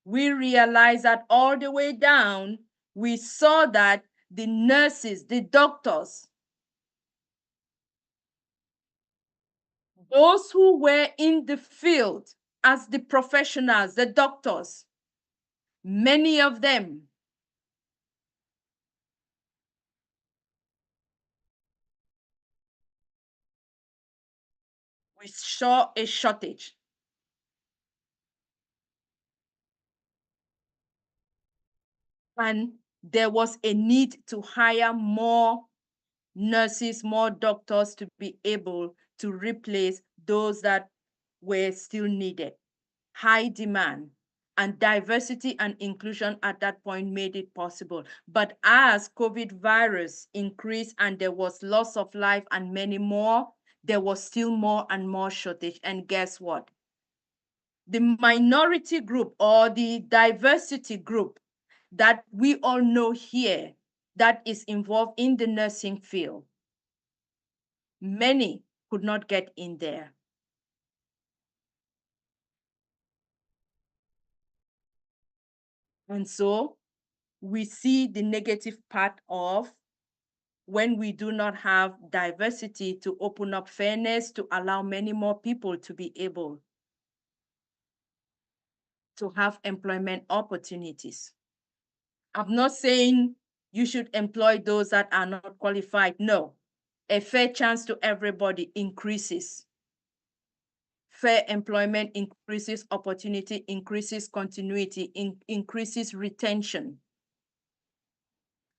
we realized that all the way down, we saw that the nurses, the doctors, those who were in the field as the professionals, the doctors, many of them we saw a shortage. And there was a need to hire more nurses, more doctors to be able to replace those that were still needed. High demand and diversity and inclusion at that point made it possible. But as COVID virus increased and there was loss of life and many more, there was still more and more shortage. And guess what? The minority group or the diversity group that we all know here that is involved in the nursing field, many could not get in there. And so we see the negative part of when we do not have diversity to open up fairness, to allow many more people to be able to have employment opportunities. I'm not saying you should employ those that are not qualified. No, a fair chance to everybody increases. Fair employment increases opportunity, increases continuity, increases retention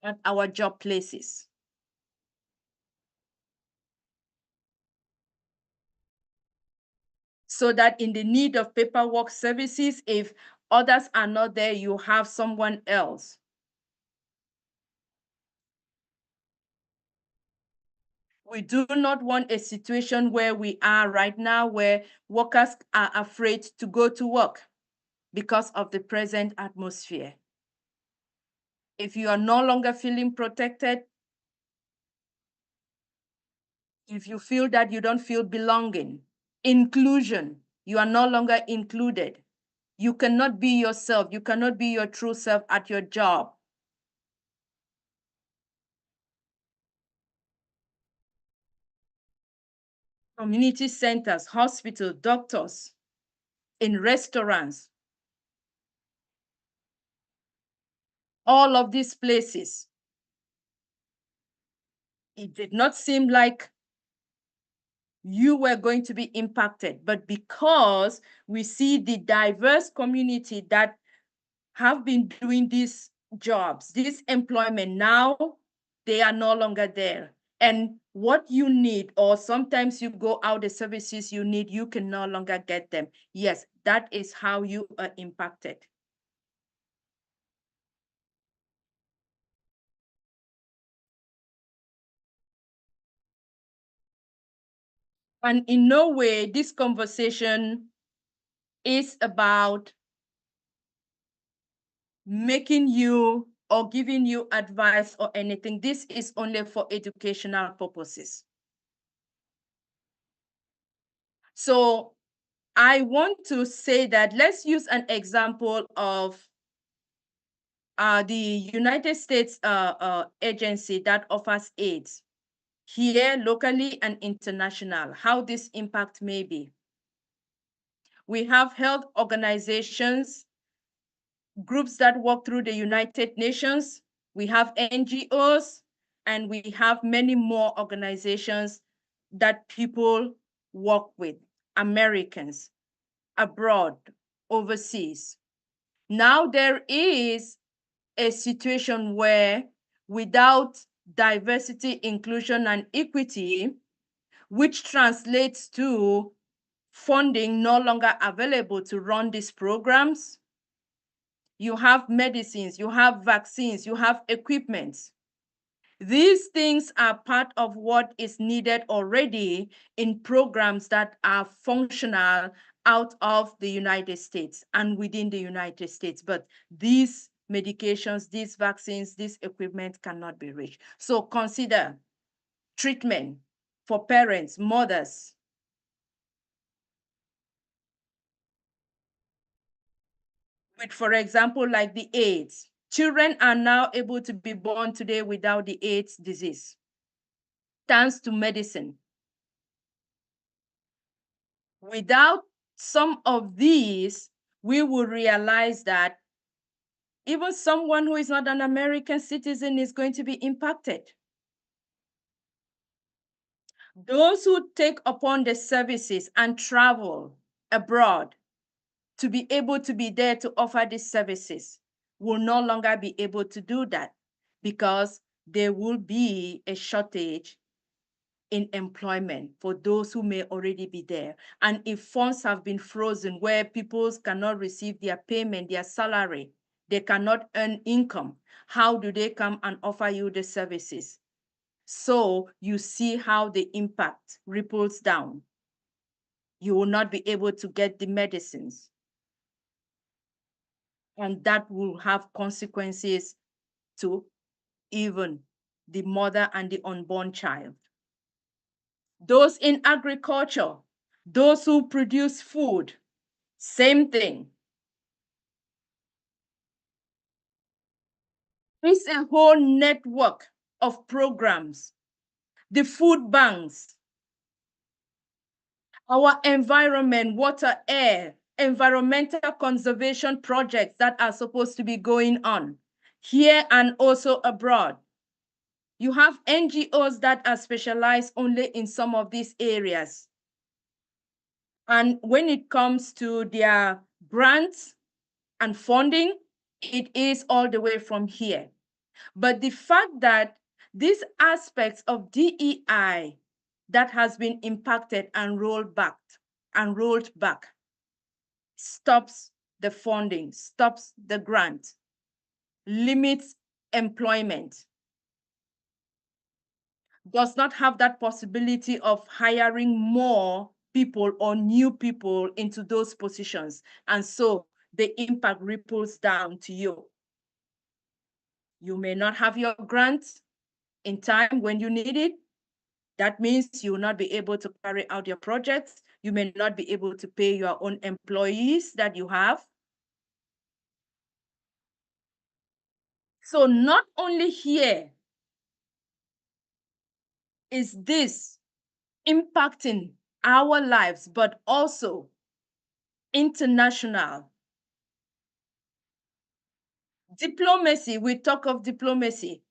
at our job places. So that in the need of paperwork services, if others are not there, you have someone else. We do not want a situation where we are right now, where workers are afraid to go to work because of the present atmosphere. If you are no longer feeling protected, if you feel that you don't feel belonging, inclusion, you are no longer included. You cannot be yourself. You cannot be your true self at your job. Community centers, hospitals, doctors, in restaurants, all of these places. It did not seem like you were going to be impacted, but because we see the diverse community that have been doing these jobs, this employment, now they are no longer there. And what you need, or sometimes you go out, the services you need, you can no longer get them. Yes, that is how you are impacted. And in no way this conversation is about making you or giving you advice or anything. This is only for educational purposes. So I want to say that let's use an example of the United States agency that offers aids here locally and international, how this impact may be. We have health organizations, groups that work through the United Nations, we have NGOs, and we have many more organizations that people work with, Americans, abroad, overseas. Now there is a situation where without diversity, inclusion, and equity, which translates to funding no longer available to run these programs, you have medicines, you have vaccines, you have equipment. These things are part of what is needed already in programs that are functional out of the United States and within the United States. But these medications, these vaccines, this equipment cannot be reached. So consider treatment for parents, mothers. With, for example, like the AIDS. Children are now able to be born today without the AIDS disease, thanks to medicine. Without some of these, we will realize that even someone who is not an American citizen is going to be impacted. Those who take upon the services and travel abroad to be able to be there to offer these services will no longer be able to do that because there will be a shortage in employment for those who may already be there. And if funds have been frozen where people cannot receive their payment, their salary, they cannot earn income, how do they come and offer you the services? So you see how the impact ripples down. You will not be able to get the medicines. And that will have consequences to even the mother and the unborn child. Those in agriculture, those who produce food, same thing. It's a whole network of programs. The food banks, our environment, water, air, environmental conservation projects that are supposed to be going on here and also abroad. You have NGOs that are specialized only in some of these areas. And when it comes to their grants and funding, it is all the way from here. But the fact that these aspects of DEI that has been impacted and rolled back stops the funding, stops the grant, limits employment, does not have that possibility of hiring more people or new people into those positions. And so the impact ripples down to you. You may not have your grant in time when you need it. That means you will not be able to carry out your projects. You may not be able to pay your own employees that you have. So not only here is this impacting our lives, but also international. Diplomacy, we talk of diplomacy,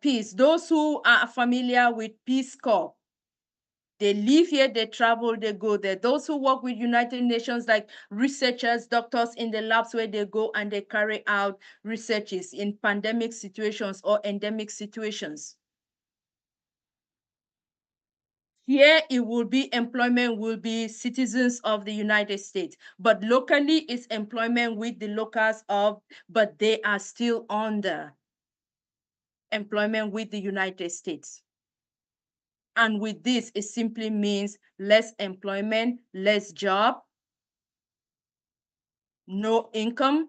peace. Those who are familiar with Peace Corps, they live here, they travel, they go there. Those who work with United Nations, like researchers, doctors in the labs where they go and they carry out researches in pandemic situations or endemic situations. Here it will be employment will be citizens of the United States, but locally it's employment with the locals of, but they are still under employment with the United States. And with this, it simply means less employment, less job, no income.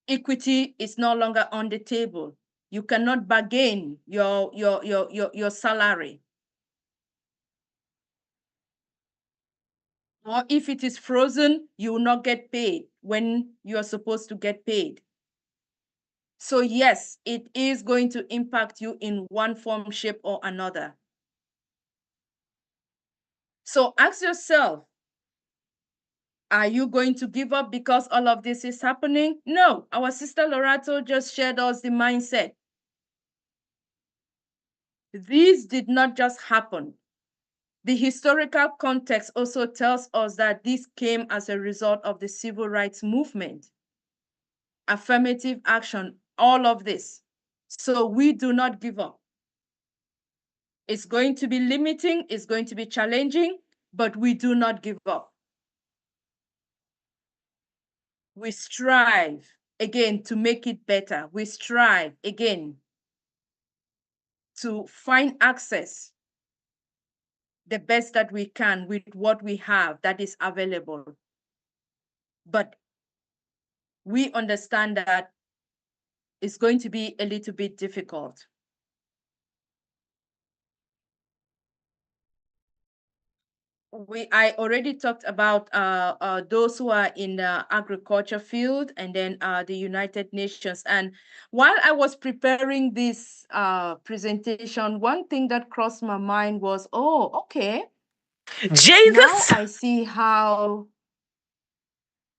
Equity is no longer on the table. You cannot bargain your salary. Or if it is frozen, you will not get paid when you are supposed to get paid. So yes, it is going to impact you in one form, shape, or another. So ask yourself, are you going to give up because all of this is happening? No, our sister Lorato just shared us the mindset. These did not just happen. The historical context also tells us that this came as a result of the civil rights movement, affirmative action, all of this. So we do not give up. It's going to be limiting, it's going to be challenging, but we do not give up. We strive again to make it better. We strive again to find access the best that we can with what we have that is available. But we understand that it's going to be a little bit difficult. I already talked about those who are in the agriculture field and then the United Nations. And while I was preparing this presentation, one thing that crossed my mind was, oh, okay. Now I see how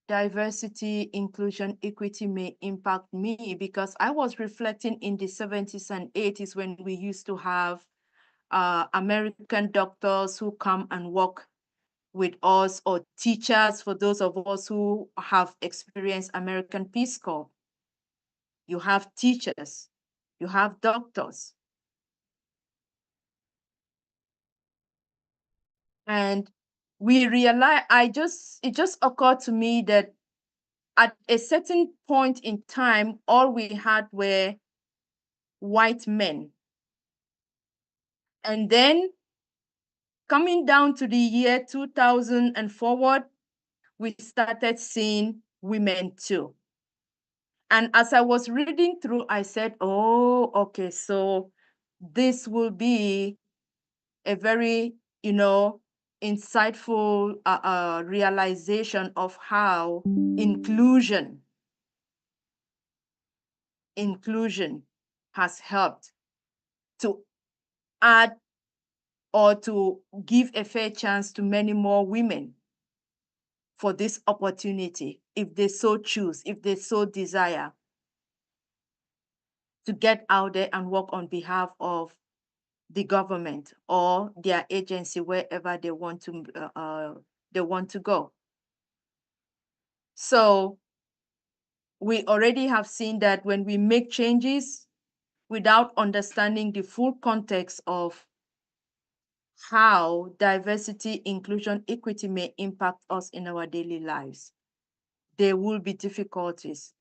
diversity, inclusion, equity may impact me, because I was reflecting in the 70s and 80s when we used to have American doctors who come and work with us, or teachers for those of us who have experienced American Peace Corps. You have teachers, you have doctors. And we realize, it just occurred to me that at a certain point in time, all we had were white men. And then coming down to the year 2000 and forward, we started seeing women too. And as I was reading through, I said, oh, okay, so this will be a very, insightful realization of how inclusion has helped to add or to give a fair chance to many more women for this opportunity, if they so choose, if they so desire, to get out there and work on behalf of the government or their agency, wherever they want to go. So we already have seen that when we make changes without understanding the full context of how diversity, inclusion, equity may impact us in our daily lives, there will be difficulties.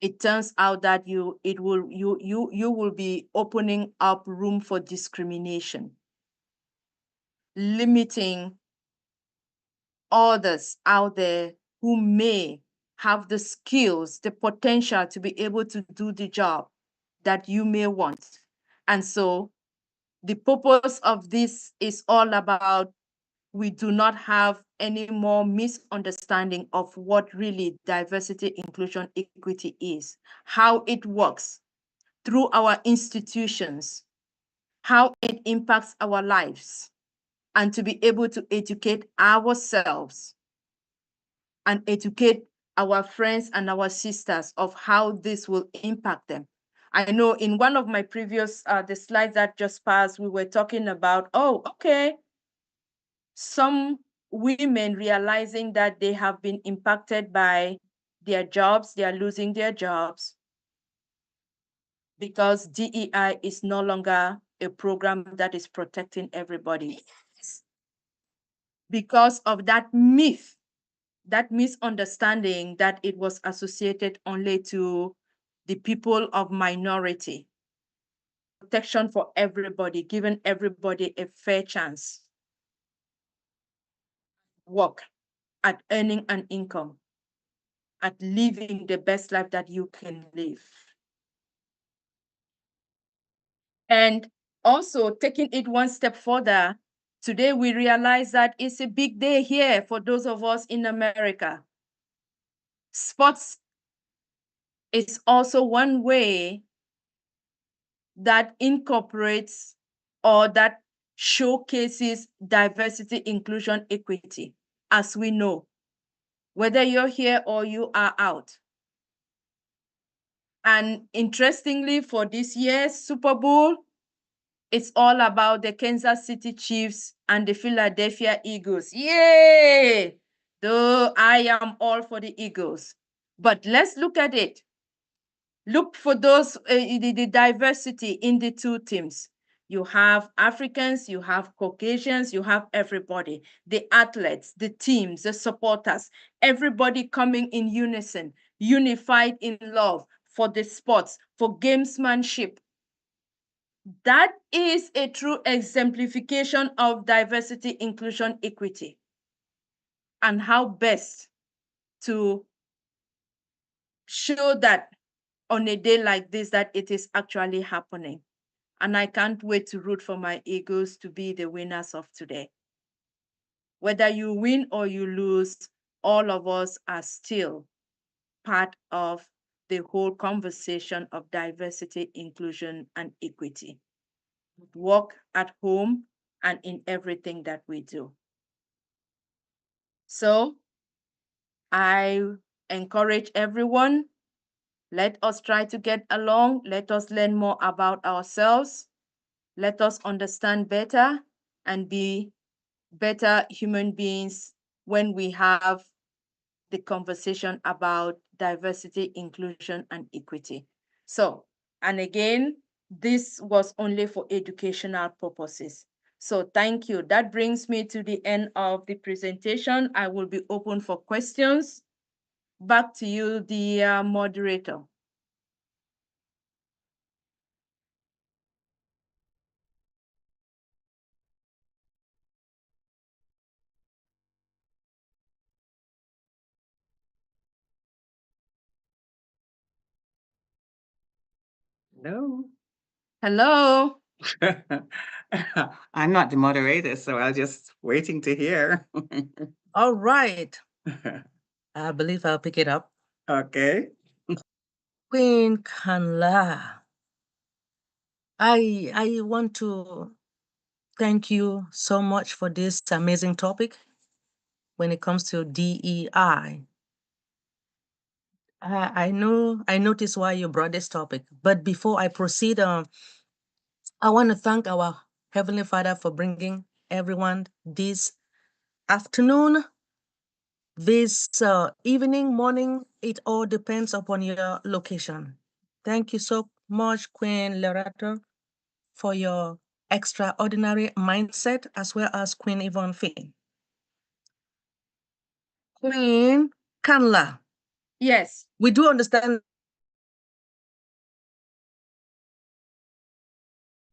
It turns out that you will be opening up room for discrimination, limiting others out there who may have the skills, the potential to be able to do the job that you may want. And so the purpose of this is all about, we do not have any more misunderstanding of what really diversity, inclusion, equity is, how it works through our institutions, how it impacts our lives, and to be able to educate ourselves and educate our friends and our sisters of how this will impact them. I know in one of my previous, the slides that just passed, we were talking about, oh, okay, some women realizing that they have been impacted by their jobs, they are losing their jobs because DEI is no longer a program that is protecting everybody. Because of that myth, that misunderstanding that it was associated only to the people of minority. Protection for everybody, giving everybody a fair chance. Work at earning an income, at living the best life that you can live. And also taking it one step further, today we realize that it's a big day here for those of us in America. Sports is also one way that incorporates or that showcases diversity, inclusion, equity, as we know, whether you're here or you are out. And interestingly, for this year's Super Bowl, it's all about the Kansas City Chiefs and the Philadelphia Eagles. Yay! Though I am all for the Eagles. But let's look at it. Look for those the diversity in the two teams. You have Africans, you have Caucasians, you have everybody, the athletes, the teams, the supporters, everybody coming in unison, unified in love for the sports, for gamesmanship. That is a true exemplification of diversity, inclusion, equity, and how best to show that on a day like this that it is actually happening. And I can't wait to root for my Eagles to be the winners of today. Whether you win or you lose, all of us are still part of the whole conversation of diversity, inclusion, and equity. Work at home and in everything that we do. So I encourage everyone, let us try to get along. Let us learn more about ourselves. Let us understand better and be better human beings when we have the conversation about diversity, inclusion, and equity. So, and again, this was only for educational purposes. So thank you. That brings me to the end of the presentation. I will be open for questions. Back to you, the moderator. Hello. Hello. I'm not the moderator, so I'm just waiting to hear. All right. I believe I'll pick it up. Okay. Queen Kanla, I want to thank you so much for this amazing topic when it comes to DEI. I know, I noticed why you brought this topic, but before I proceed, I want to thank our Heavenly Father for bringing everyone this afternoon, this evening, morning. It all depends upon your location. Thank you so much, Queen Loretta, for your extraordinary mindset, as well as Queen Yvonne Finn. Queen Kanla. Yes. We do understand.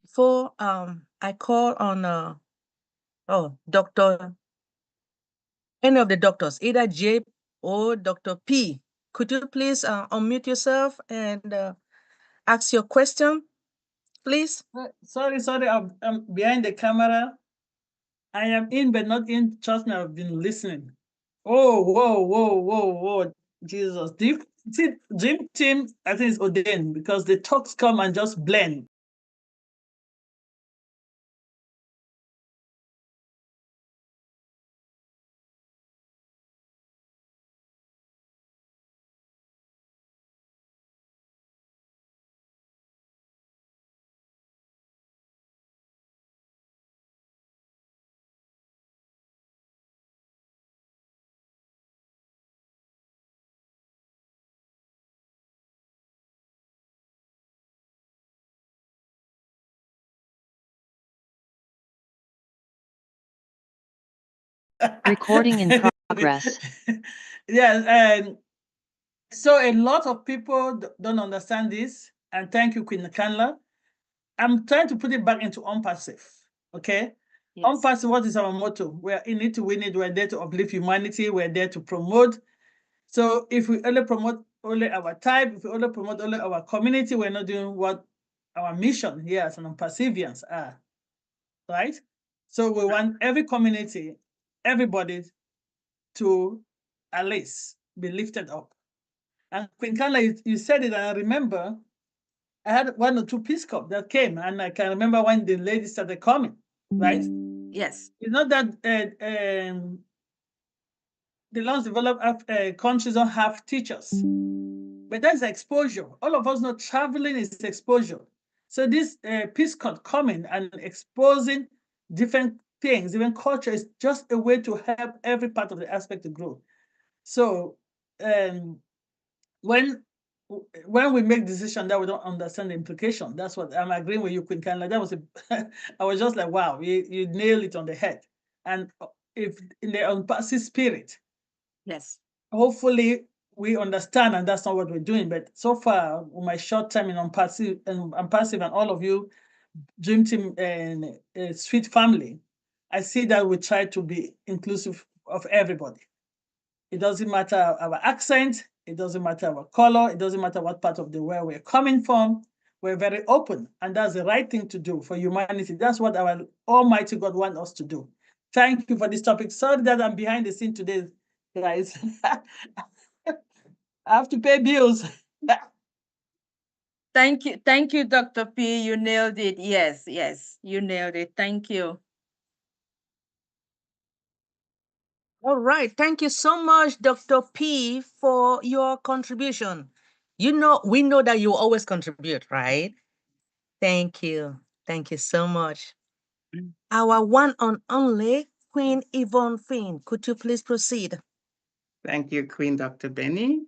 Before I call on Dr. any of the doctors, either J or Dr. P, could you please unmute yourself and ask your question, please? Sorry, I'm behind the camera. I am in, but not in. Trust me, I've been listening. Oh, whoa. Jesus. Dream team, I think it's ordained because the talks come and just blend. Recording in progress. Yes, and so a lot of people don't understand this. And thank you, Queen Kanla. I'm trying to put it back into ONPASSIVE. Okay. Yes. ONPASSIVE, what is our motto? We're in it to win it. We're there to uplift humanity. We're there to promote. So if we only promote only our type, if we only promote only our community, we're not doing what our mission here as an ONPASSIVians are. Right? So we want every community, everybody to at least be lifted up. And Queen Kanla, you said it, and I remember I had 1 or 2 Peace Corps that came, and I can remember when the ladies started coming, right? Yes. It's not that the less developed countries don't have teachers, but that's exposure. All of us know traveling is exposure. So this Peace Corps coming and exposing different things, different culture is just a way to help every part of the aspect to grow. So when we make decision that we don't understand the implication, that's what I'm agreeing with you, Queen Kanla. That was I was just like, wow, you nailed it on the head. And if in the unpassive spirit, Yes. hopefully we understand, and that's not what we're doing. But so far, with my short time in unpassive and all of you, Dream Team and Sweet Family, I see that we try to be inclusive of everybody. It doesn't matter our accent. It doesn't matter our color. It doesn't matter what part of the world we're coming from. We're very open, and that's the right thing to do for humanity. That's what our Almighty God wants us to do. Thank you for this topic. Sorry that I'm behind the scene today, guys. I have to pay bills. Thank you, Dr. P. You nailed it. Yes, you nailed it. Thank you. All right. Thank you so much, Dr. P, for your contribution. We know that you always contribute, right? Thank you. Thank you so much. Our one and only Queen Yvonne Finn. Could you please proceed? Thank you, Queen Dr. Benny.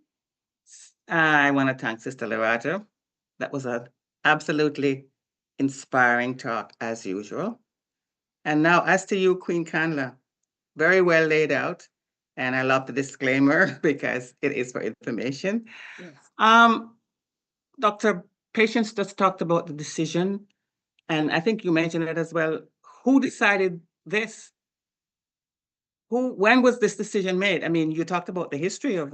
I want to thank Sister Loretta. That was an absolutely inspiring talk as usual. And now, as to you, Queen Kanla, very well laid out. And I love the disclaimer because it is for information. Yes. Dr. Patience just talked about the decision, and I think you mentioned it as well. Who decided this? When was this decision made? I mean, you talked about the history of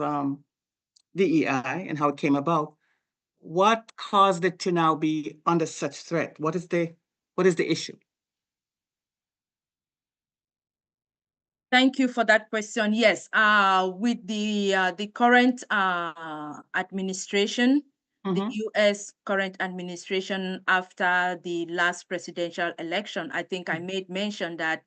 DEI and how it came about. What caused it to now be under such threat? What is the issue? Thank you for that question. Yes, with the current administration, the U.S. current administration after the last presidential election, I think I made mention that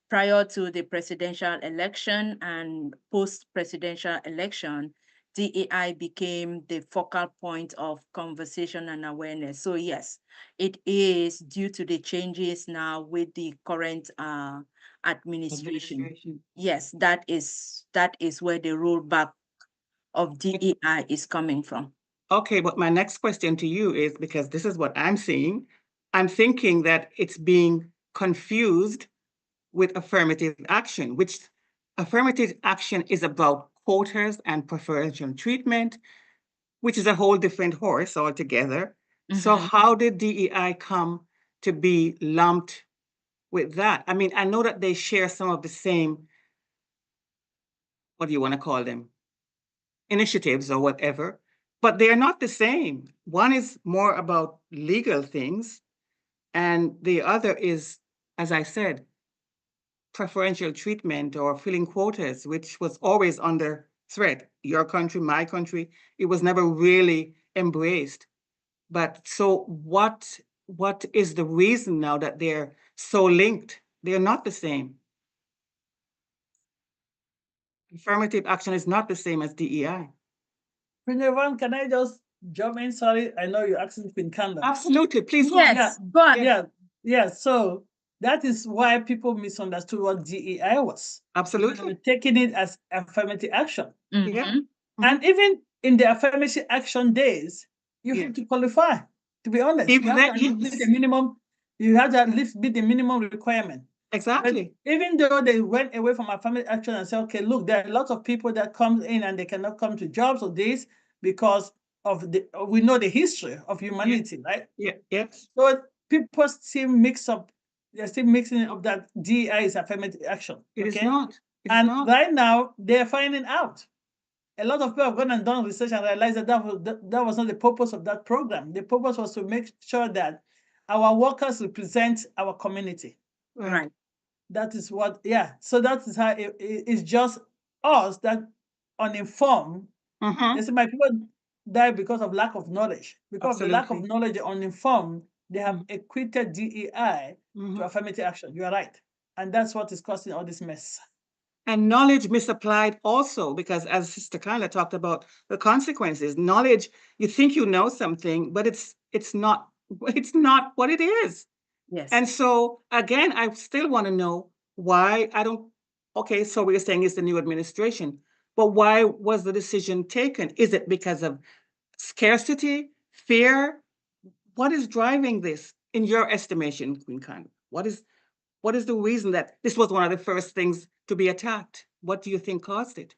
prior to the presidential election and post-presidential election, DEI became the focal point of conversation and awareness. So yes, it is due to the changes now with the current administration. Yes, that is where the rollback of DEI is coming from. Okay, but my next question to you is, because this is what I'm seeing, I'm thinking that it's being confused with affirmative action, which affirmative action is about quotas and preferential treatment, which is a whole different horse altogether. So how did DEI come to be lumped with that? I mean, I know that they share some of the same, what do you want to call them, initiatives or whatever, but they are not the same. One is more about legal things, and the other is, as I said, preferential treatment or filling quotas, which was always under threat. Your country, my country, it was never really embraced. But so what is the reason now that they're so linked? They're not the same. Affirmative action is not the same as DEI. Queen Yvonne, can I just jump in? Sorry, I know you're asking Queen Kanla. Absolutely, please. Yes, go on. Yeah. So that is why people misunderstood what DEI was. Absolutely. They were taking it as affirmative action. Yeah. And even in the affirmative action days, you have to qualify. To be honest, you have to at least meet the minimum. You have to at least meet the minimum requirement. Exactly. But even though they went away from affirmative action and said, okay, look, there are lots of people that come in and they cannot come to jobs or this because of we know the history of humanity, right? Yeah. Yes. So people still mix up, they're still mixing up that DEI is affirmative action. It is okay? not. It is And not. right now, they're finding out. A lot of people have gone and done research and realized that that was not the purpose of that program. The purpose was to make sure that our workers represent our community. Right. That is what, yeah. So that is how it's just us that uninformed. They say my people die because of lack of knowledge. Because of the lack of Absolutely. knowledge, uninformed, they have equated DEI to affirmative action. You are right. And that's what is causing all this mess. And knowledge misapplied also, because as Sister Kanla talked about the consequences, knowledge, you think you know something, but it's not what it is. Yes. And so again, I still want to know why I don't. Okay, so we're saying it's the new administration, but why was the decision taken? Is it because of scarcity, fear? What is driving this, in your estimation, Queen Khan? What is the reason that this was one of the first things to be attacked? What do you think caused it?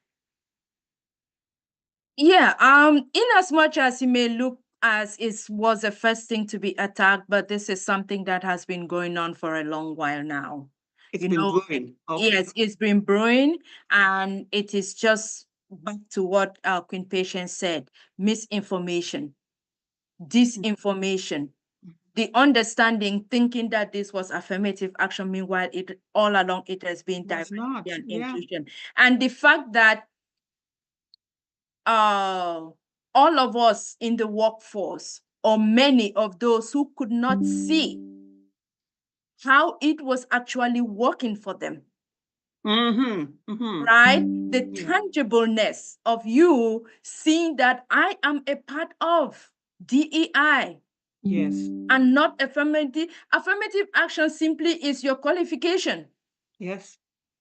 Yeah, in as much as it may look as it was the first thing to be attacked, but this is something that has been going on for a long while now. It's You been know, brewing. Okay. yes, it's been brewing, and it is just back to what Queen Patience said: misinformation, disinformation, the understanding, thinking that this was affirmative action. Meanwhile, it all along it has been Was diversity not. and Yeah. inclusion, and the fact that all of us in the workforce, or many of those who could not see how it was actually working for them, right? The tangibleness of you seeing that I am a part of DEI. Yes. And not affirmative. Affirmative action simply is your qualification. Yes.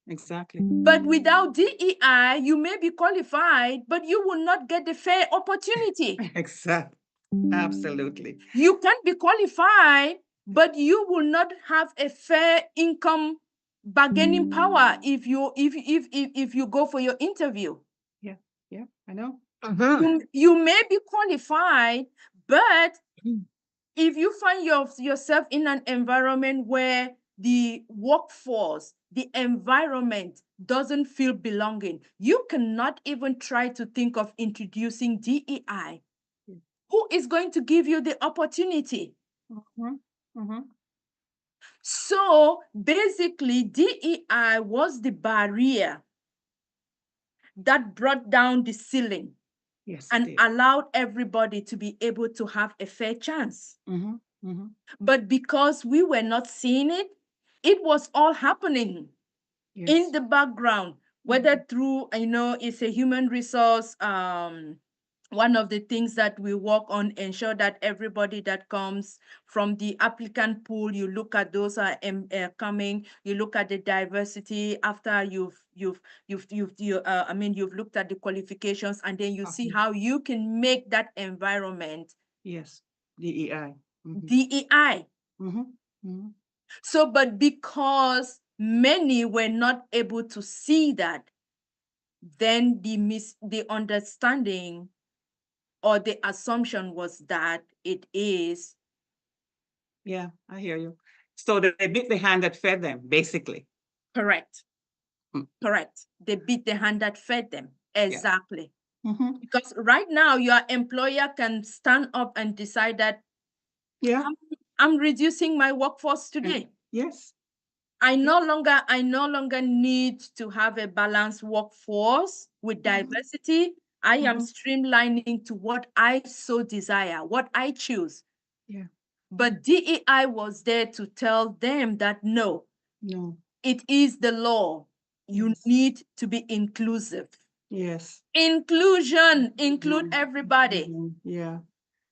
Exactly. But without DEI, you may be qualified, but you will not get the fair opportunity. Exactly. Absolutely. You can be qualified, but you will not have a fair income bargaining power if you go for your interview. Yeah. Yeah. I know. You may be qualified, but if you find yourself in an environment where the workforce, the environment doesn't feel belonging, you cannot even try to think of introducing DEI. Who is going to give you the opportunity? So basically, DEI was the barrier that brought down the ceiling. Yes, and allowed everybody to be able to have a fair chance. But because we were not seeing it, it was all happening in the background, whether through, it's a human resource. One of the things that we work on, ensure that everybody that comes from the applicant pool, you look at those are coming, you look at the diversity after you've looked at the qualifications, and then you see how you can make that environment Yes. DEI. DEI. So, but because many were not able to see that, then the understanding or the assumption was that it is. Yeah, I hear you. So they bit the hand that fed them, basically. Correct. Correct. They beat the hand that fed them. Exactly. Because right now, your employer can stand up and decide that, I'm reducing my workforce today. Yes. I no longer need to have a balanced workforce with diversity. I am streamlining to what I so desire, what I choose. Yeah. But DEI was there to tell them that no, it is the law. You need to be inclusive. Yes. Inclusion, include everybody. Yeah.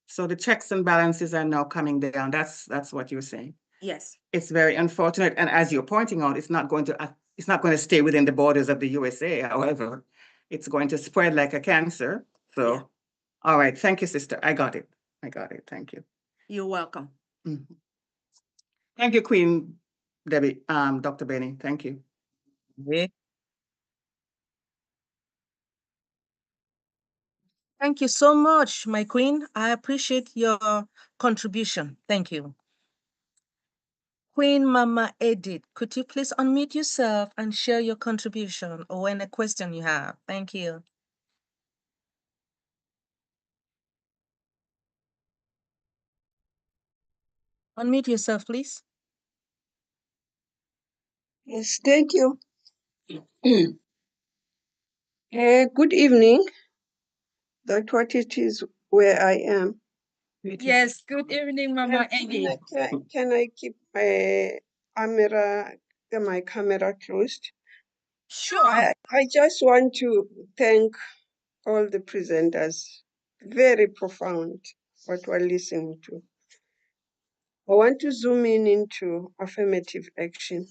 So the checks and balances are now coming down. That's what you're saying. Yes. It's very unfortunate, and as you're pointing out, it's not going to stay within the borders of the USA. However, it's going to spread like a cancer. So, all right, thank you, sister. I got it. Thank you. You're welcome. Thank you, Queen Dr. Benny. Thank you. Okay. Thank you so much, my queen. I appreciate your contribution. Thank you. Queen Mama Edith, could you please unmute yourself and share your contribution or any question you have? Thank you. Unmute yourself, please. Yes, thank you. Good evening. That's what it is where I am. Yes, good evening, Mama Edith. Can I keep my camera closed? Sure. I just want to thank all the presenters. Very profound what we're listening to. I want to zoom in into affirmative action.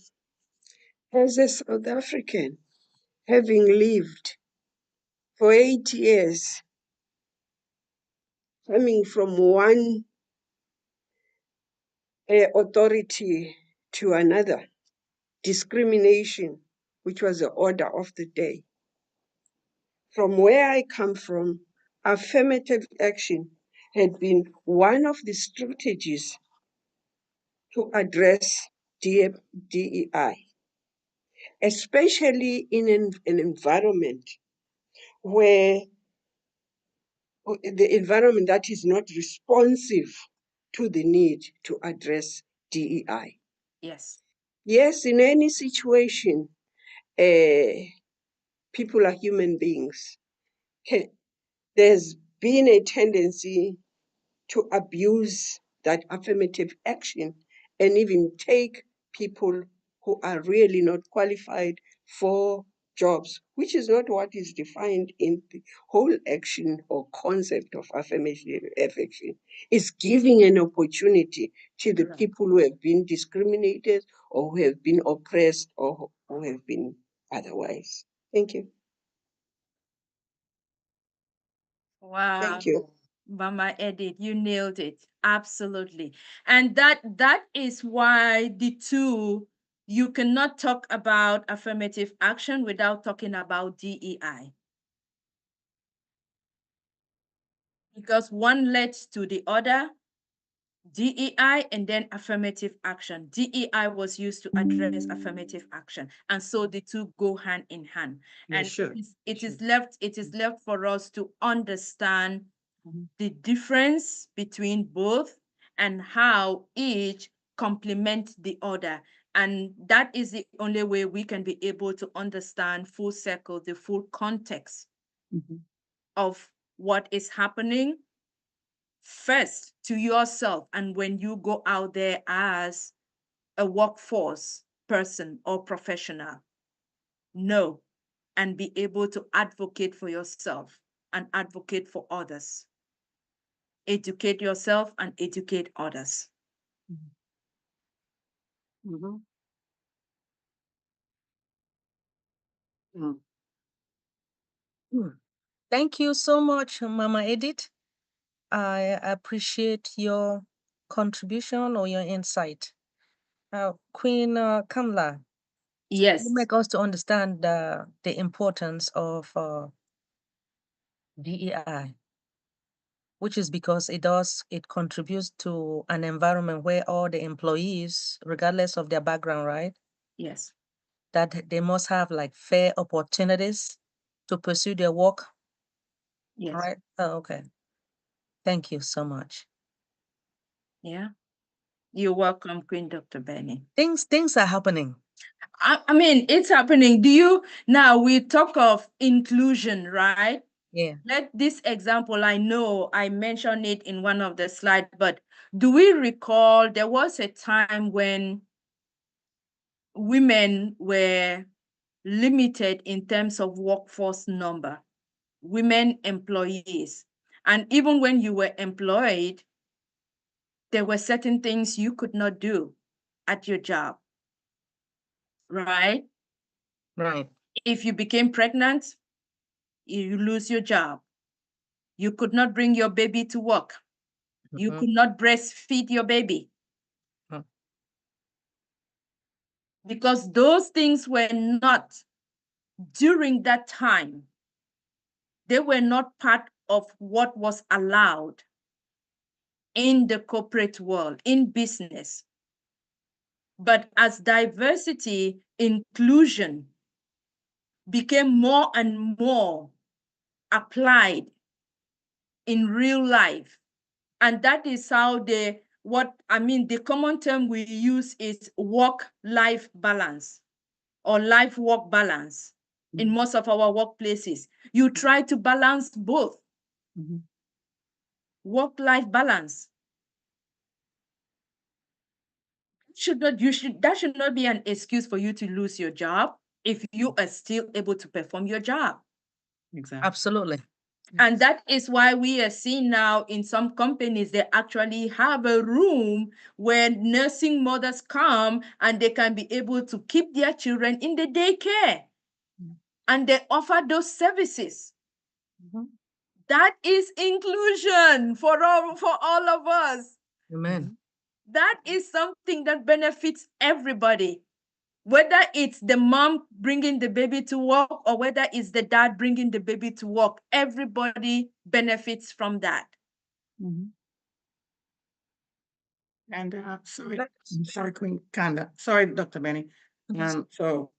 As a South African, having lived for 8 years, coming from one authority to another, discrimination, which was the order of the day. From where I come from, affirmative action had been one of the strategies to address DEI, especially in an environment where the environment that is not responsive to the need to address DEI. Yes. Yes, in any situation, people are human beings. There's been a tendency to abuse that affirmative action and even take people who are really not qualified for jobs, which is not what is defined in the whole action or concept of affirmative action. It's giving an opportunity to the people who have been discriminated or who have been oppressed or who have been otherwise. Thank you. Wow. Thank you. Mama Edith, you nailed it. Absolutely. And that is why the two, you cannot talk about affirmative action without talking about DEI. Because one led to the other, DEI and then affirmative action. DEI was used to address affirmative action, and so the two go hand in hand. They And should. it is left for us to understand the difference between both and how each complement the other. And that is the only way we can be able to understand full circle, the full context of what is happening first to yourself, and when you go out there as a workforce person or professional, know and be able to advocate for yourself and advocate for others. Educate yourself and educate others. Thank you so much, Mama Edith. I appreciate your contribution or your insight. Queen Kamla, Yes. you make us to understand the importance of DEI, which is because it contributes to an environment where all the employees, regardless of their background, right? Yes. That they must have like fair opportunities to pursue their work. Yes. Right? Oh, okay. Thank you so much. Yeah. You're welcome, Queen Dr. Benny. Things are happening. I mean, it's happening. Now we talk of inclusion, right? Yeah. Let this example, I know I mentioned it in one of the slides, but do we recall there was a time when women were limited in terms of workforce number, women employees. And even when you were employed, there were certain things you could not do at your job, right? Right. If you became pregnant, you lose your job. You could not bring your baby to work. You could not breastfeed your baby. because those things were not during that time. They were not part of what was allowed in the corporate world, in business. But as diversity, inclusion became more and more applied in real life, and that is how the common term we use is work-life balance or life-work balance. In most of our workplaces, you try to balance both. Work-life balance that should not be an excuse for you to lose your job if you are still able to perform your job. Exactly. Absolutely. And that is why we are seeing now in some companies, they actually have a room where nursing mothers come and they can be able to keep their children in the daycare. And they offer those services. That is inclusion for all of us. Amen. That is something that benefits everybody. Whether it's the mom bringing the baby to work or whether it's the dad bringing the baby to work, everybody benefits from that. And sorry, Queen Kanda. Sorry, Dr. Benny. So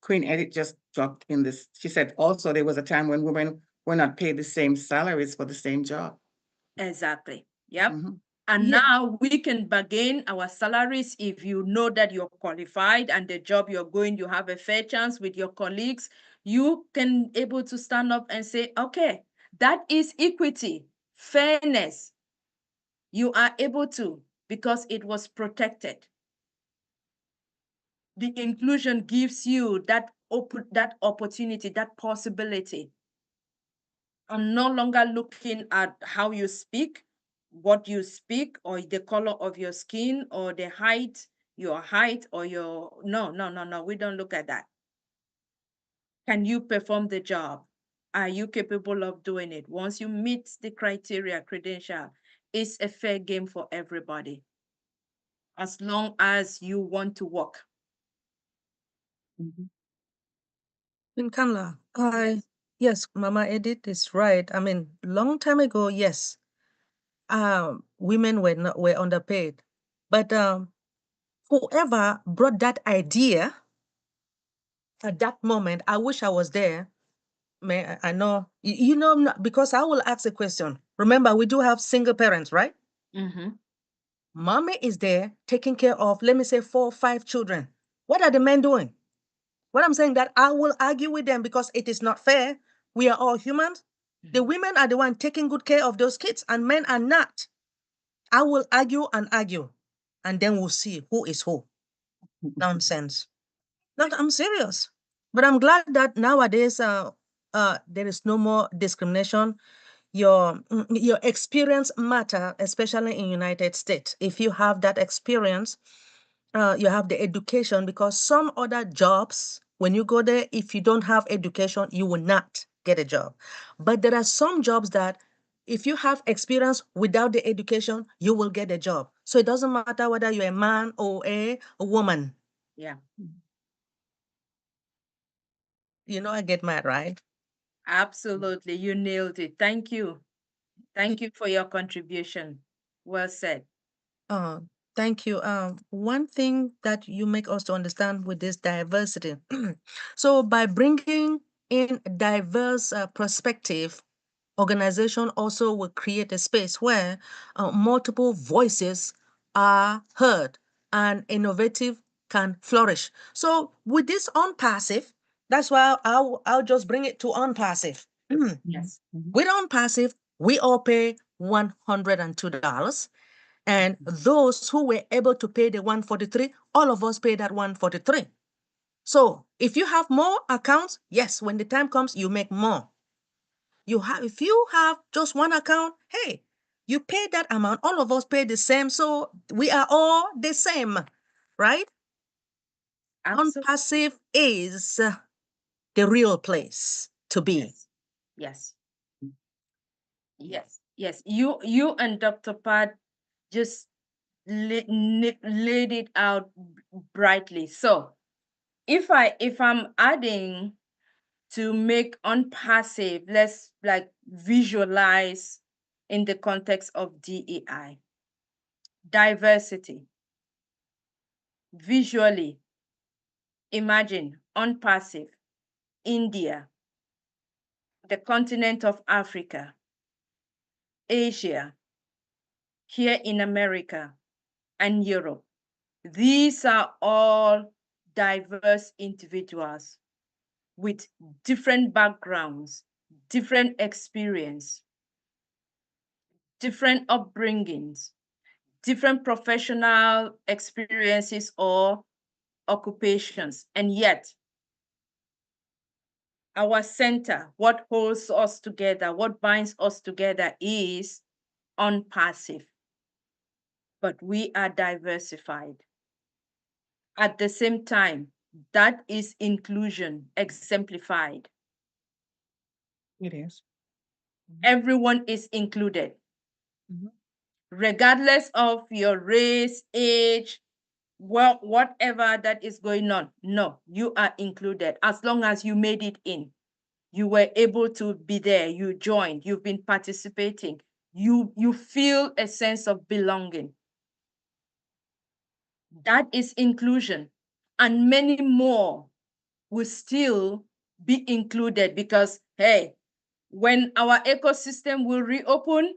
Queen Edith just dropped in this. She said also there was a time when women were not paid the same salaries for the same job. Exactly. Yep. Mhm. And Yeah. now we can bargain our salaries if you know that you're qualified and the job you're going, you have a fair chance with your colleagues. You can able to stand up and say, okay, that is equity, fairness. You are able to because it was protected. The inclusion gives you that opportunity, that possibility. I'm no longer looking at how you speak, what you speak, or the color of your skin, or the height, your height, or your no. We don't look at that. Can you perform the job? Are you capable of doing it? Once you meet the criteria, credential, it's a fair game for everybody. As long as you want to work. In Kanla, yes, Mama Edith is right. I mean, long time ago, yes, women were underpaid, but whoever brought that idea at that moment, I wish I was there. I know, because I will ask a question. Remember, we do have single parents, right? Mommy is there taking care of, let me say, 4 or 5 children. What are the men doing? What I'm saying that I will argue with them because it is not fair. We are all humans. The women are the one taking good care of those kids and men are not. I will argue and then we'll see who is who. Nonsense. No, I'm serious. But I'm glad that nowadays there is no more discrimination. Your experience matter, especially in United States. If you have that experience, you have the education, because some other jobs, when you go there, if you don't have education, you will not get a job. But there are some jobs that if you have experience without the education, you will get a job. So it doesn't matter whether you're a man or a woman. Yeah. I get mad, right? Absolutely. You nailed it. Thank you. Thank you for your contribution. Well said. Thank you. One thing that you make us to understand with this diversity. So by bringing in diverse perspective, organization also will create a space where multiple voices are heard and innovative can flourish. So with this ONPASSIVE, that's why I'll just bring it to ONPASSIVE. Yes. With ONPASSIVE, we all pay $102. And those who were able to pay the 143, all of us pay that 143. So if you have more accounts, yes, when the time comes, you make more. If you have just one account, hey, you pay that amount, all of us pay the same, so we are all the same, right? ONPASSIVE is the real place to be. Yes. Yes. You and Dr. Pat just laid it out brightly. So if I'm adding to make unpassive, let's like visualize in the context of DEI. Diversity. Visually, imagine unpassive, India, the continent of Africa, Asia, here in America, and Europe. These are all diverse individuals with different backgrounds, different experience, different upbringings, different professional experiences or occupations. And yet, our center, what holds us together, what binds us together is unpassive. But we are diversified. At the same time, that is inclusion exemplified. It is. Everyone is included. Regardless of your race, age, well, whatever that is going on. No, you are included as long as you made it in. You were able to be there, you joined, you've been participating, you feel a sense of belonging. That is inclusion. And many more will still be included because, hey, when our ecosystem will reopen,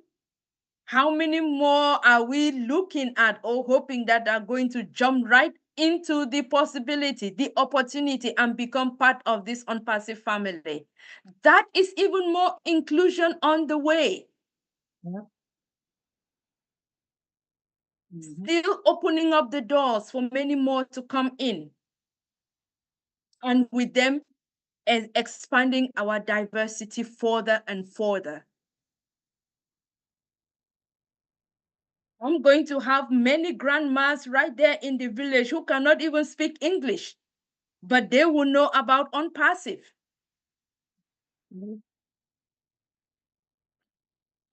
how many more are we looking at or hoping that are going to jump right into the possibility, the opportunity, and become part of this unpassive family? That is even more inclusion on the way. Still opening up the doors for many more to come in. And with them, expanding our diversity further and further. I'm going to have many grandmas right there in the village who cannot even speak English, but they will know about unpassive.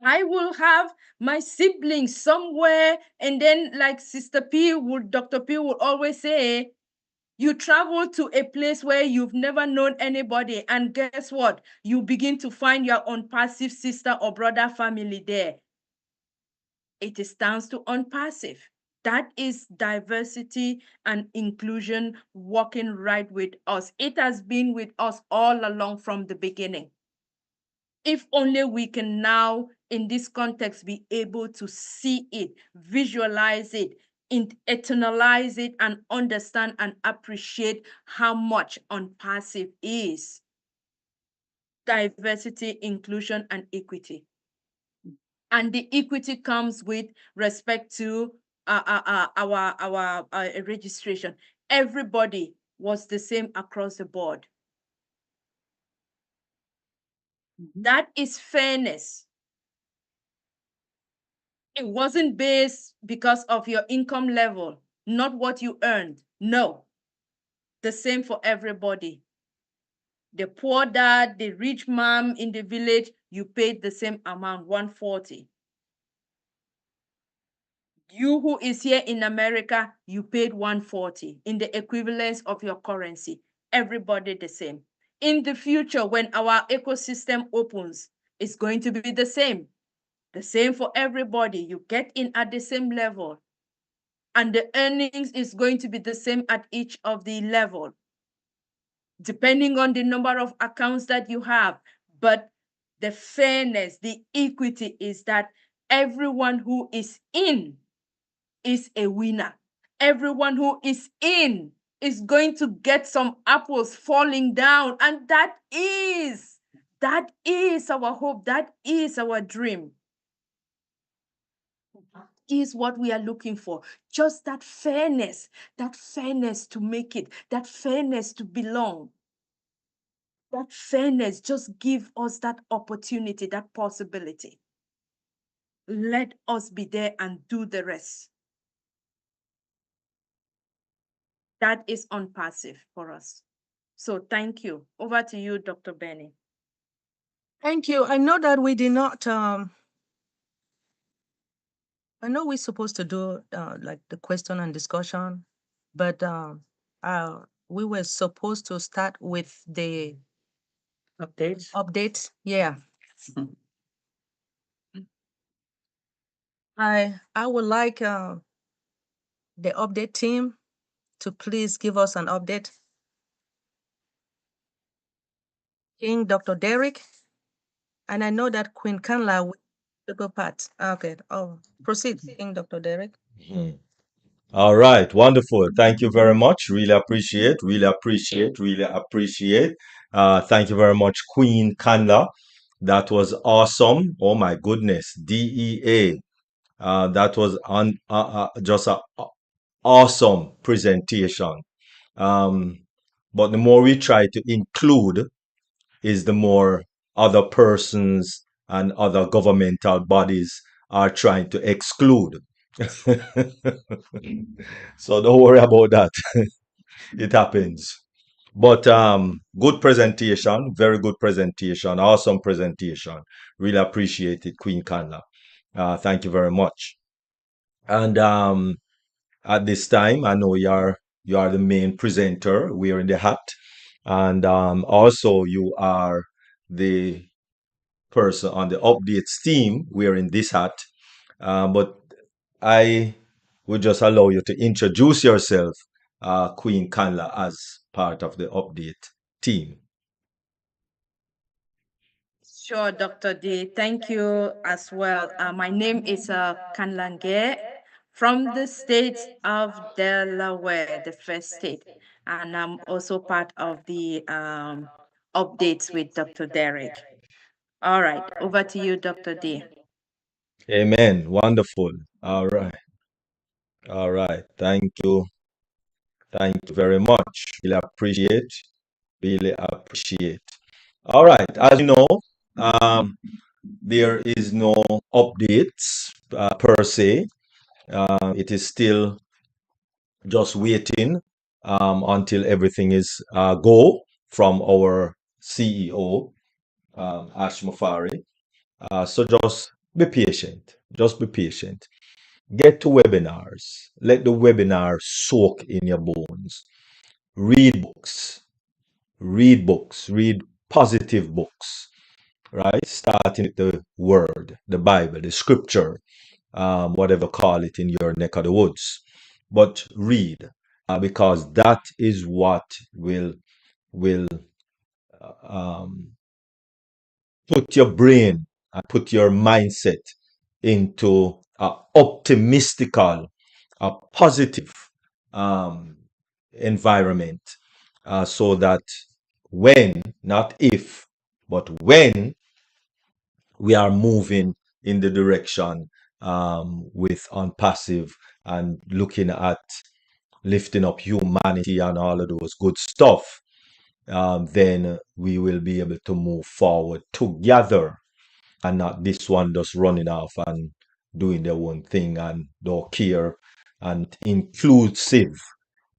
I will have my siblings somewhere, and then like Dr. P would always say, you travel to a place where you've never known anybody, and guess what? You begin to find your unpassive sister or brother family there. It stands to unpassive. That is diversity and inclusion working right with us. It has been with us all along from the beginning. If only we can now, in this context, be able to see it, visualize it, internalize it, and understand and appreciate how much unpassive is. Diversity, inclusion, and equity. And the equity comes with respect to our registration. Everybody was the same across the board. That is fairness. It wasn't based because of your income level, not what you earned. No, the same for everybody. The poor dad, the rich mom in the village, you paid the same amount, 140. You who is here in America, you paid 140 in the equivalence of your currency. Everybody the same. In the future, when our ecosystem opens, it's going to be the same. The same for everybody. You get in at the same level. And the earnings is going to be the same at each of the level, depending on the number of accounts that you have. But the fairness, the equity is that everyone who is in is a winner. Everyone who is in is going to get some apples falling down. And that is our hope. That is our dream. That is what we are looking for. Just that fairness to make it, that fairness to belong. That fairness just give us that opportunity, that possibility. Let us be there and do the rest. That is unpassive for us. So thank you. Over to you, Dr. Benny. Thank you. I know that we did not I know we're supposed to do like the question and discussion, but we were supposed to start with the Updates? updates. Yeah. I would like the update team to please give us an update. King Dr. Derek, and I know that Queen Kanla will take a part. Okay. Oh, proceed, King Dr. Derek. Mhm. All right, wonderful. Thank you very much. Really appreciate, really appreciate, really appreciate. Thank you very much, Queen Kanla. That was awesome. Oh my goodness. DEA. That was just a awesome presentation. Um, but the more we try to include is the more other persons and other governmental bodies are trying to exclude. So don't worry about that. It happens. But good presentation, very good presentation, awesome presentation. Really appreciate it, Queen Kanla. Thank you very much. And at this time, I know you are the main presenter wearing the hat, and also you are the person on the updates team wearing this hat. But I would just allow you to introduce yourself, Queen Kanla, as part of the update team. Sure, Dr. D. Thank you as well. My name is Kanlange from the state of Delaware, the first state. And I'm also part of the updates with Dr. Derek. All right, over to you, Dr. D. Amen. Wonderful. All right. All right. Thank you. Thank you very much. Really appreciate. Really appreciate. All right. As you know, um, there is no updates per se. It is still just waiting until everything is go from our CEO, Ash Mufari. So just be patient. Just be patient. Get to webinars. Let the webinar soak in your bones. Read books. Read books. Read positive books, right? Starting with the Word, the Bible, the Scripture, whatever call it in your neck of the woods. But read, because that is what will um, put your brain and put your mindset into a optimistical, a positive um, environment, so that when, not if, but when we are moving in the direction with on passive and looking at lifting up humanity and all of those good stuff, then we will be able to move forward together and not this one just running off and doing their own thing and don't care and inclusive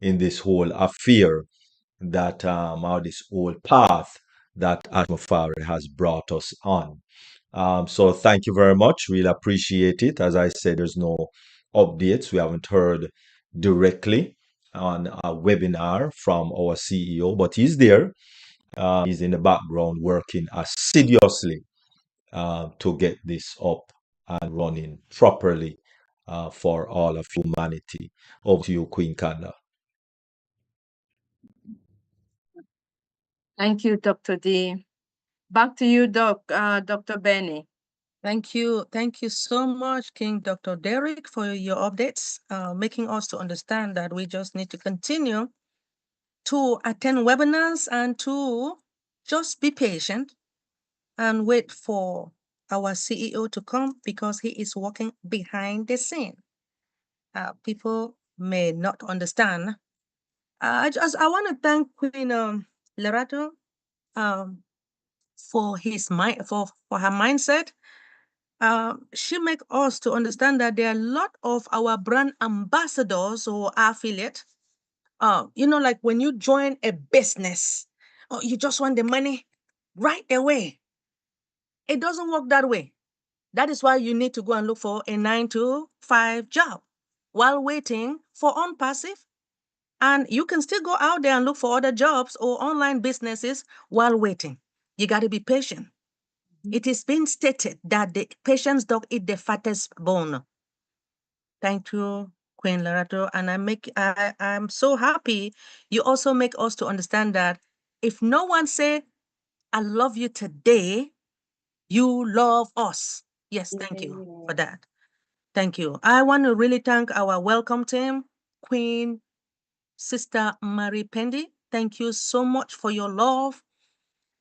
in this whole affair that or this whole path that Atmafari has brought us on. So thank you very much. Really appreciate it. As I said, there's no updates. We haven't heard directly on a webinar from our CEO, but he's there. He's in the background working assiduously to get this up and running properly for all of humanity. Over to you, Queen Kanda. Thank you, Dr. D. Back to you, Dr. Benny. Thank you. Thank you so much, King Dr. Derek, for your updates, making us to understand that we just need to continue to attend webinars and to just be patient and wait for our CEO to come because he is working behind the scene. People may not understand. I want to thank Queen Lerato for her mindset. She make us to understand that there are a lot of our brand ambassadors or affiliate. Like when you join a business, you just want the money right away. It doesn't work that way. That is why you need to go and look for a 9 to 5 job while waiting for ONPASSIVE. And you can still go out there and look for other jobs or online businesses while waiting. You got to be patient. It is being stated that the patient's dog eat the fattest bone. Thank you, Queen Larato. And I'm so happy you also make us to understand that if no one say, I love you today, you love us. Yes, thank you for that. Thank you. I want to really thank our welcome team, Queen Sister Marie Pendy. Thank you so much for your love,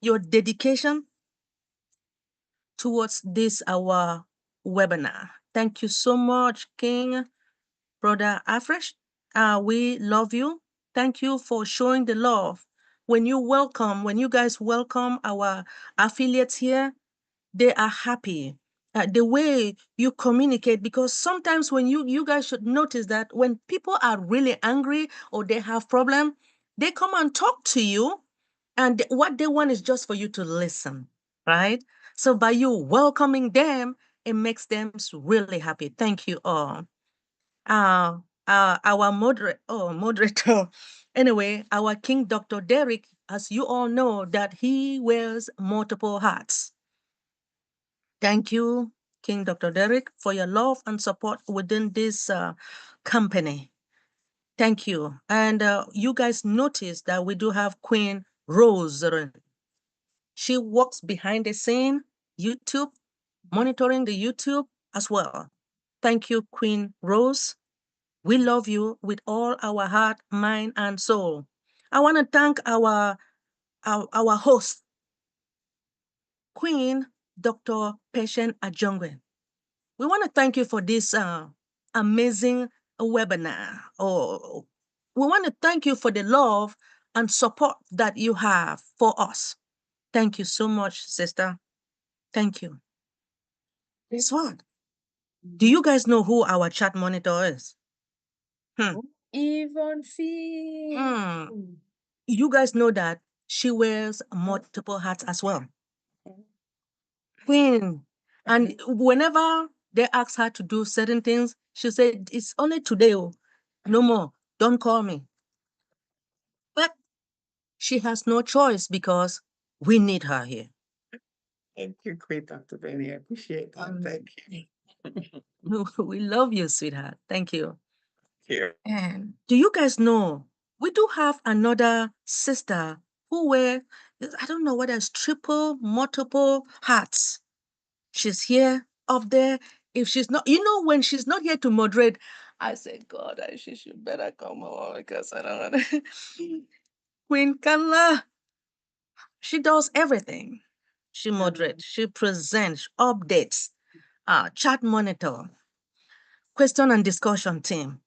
your dedication towards this our webinar. Thank you so much, King Brother Afresh. We love you. Thank you for showing the love. When you guys welcome our affiliates here, they are happy. The way you communicate, because sometimes when you guys should notice that when people are really angry or they have problem, they come and talk to you, and what they want is just for you to listen, right? So by you welcoming them, it makes them really happy. Thank you all. Our moderator, anyway, our King Dr. Derek, as you all know, that he wears multiple hats. Thank you, King Dr. Derek, for your love and support within this company. Thank you. And you guys notice that we do have Queen Rose. She works behind the scene, YouTube, monitoring the YouTube as well. Thank you, Queen Rose. We love you with all our heart, mind, and soul. I want to thank our host, Queen Dr. Patient Ajongwe. We want to thank you for this amazing webinar. Oh, we want to thank you for the love and support that you have for us. Thank you so much, sister. Thank you. Guess what? Do you guys know who our chat monitor is? Yvonne C. You guys know that she wears multiple hats as well. Queen. And whenever they ask her to do certain things, she said, it's only today, no more. Don't call me. But she has no choice because we need her here. Thank you, great Dr. Benny. I appreciate that. Thank you. We love you, sweetheart. Thank you. Here. And do you guys know, we do have another sister who wear, I don't know whether it's multiple hats. She's here, up there. If she's not, when she's not here to moderate, I say, God, she should better come on because I don't want to. Queen Kanla, she does everything. She moderates, she presents, updates, chat monitor, question and discussion team.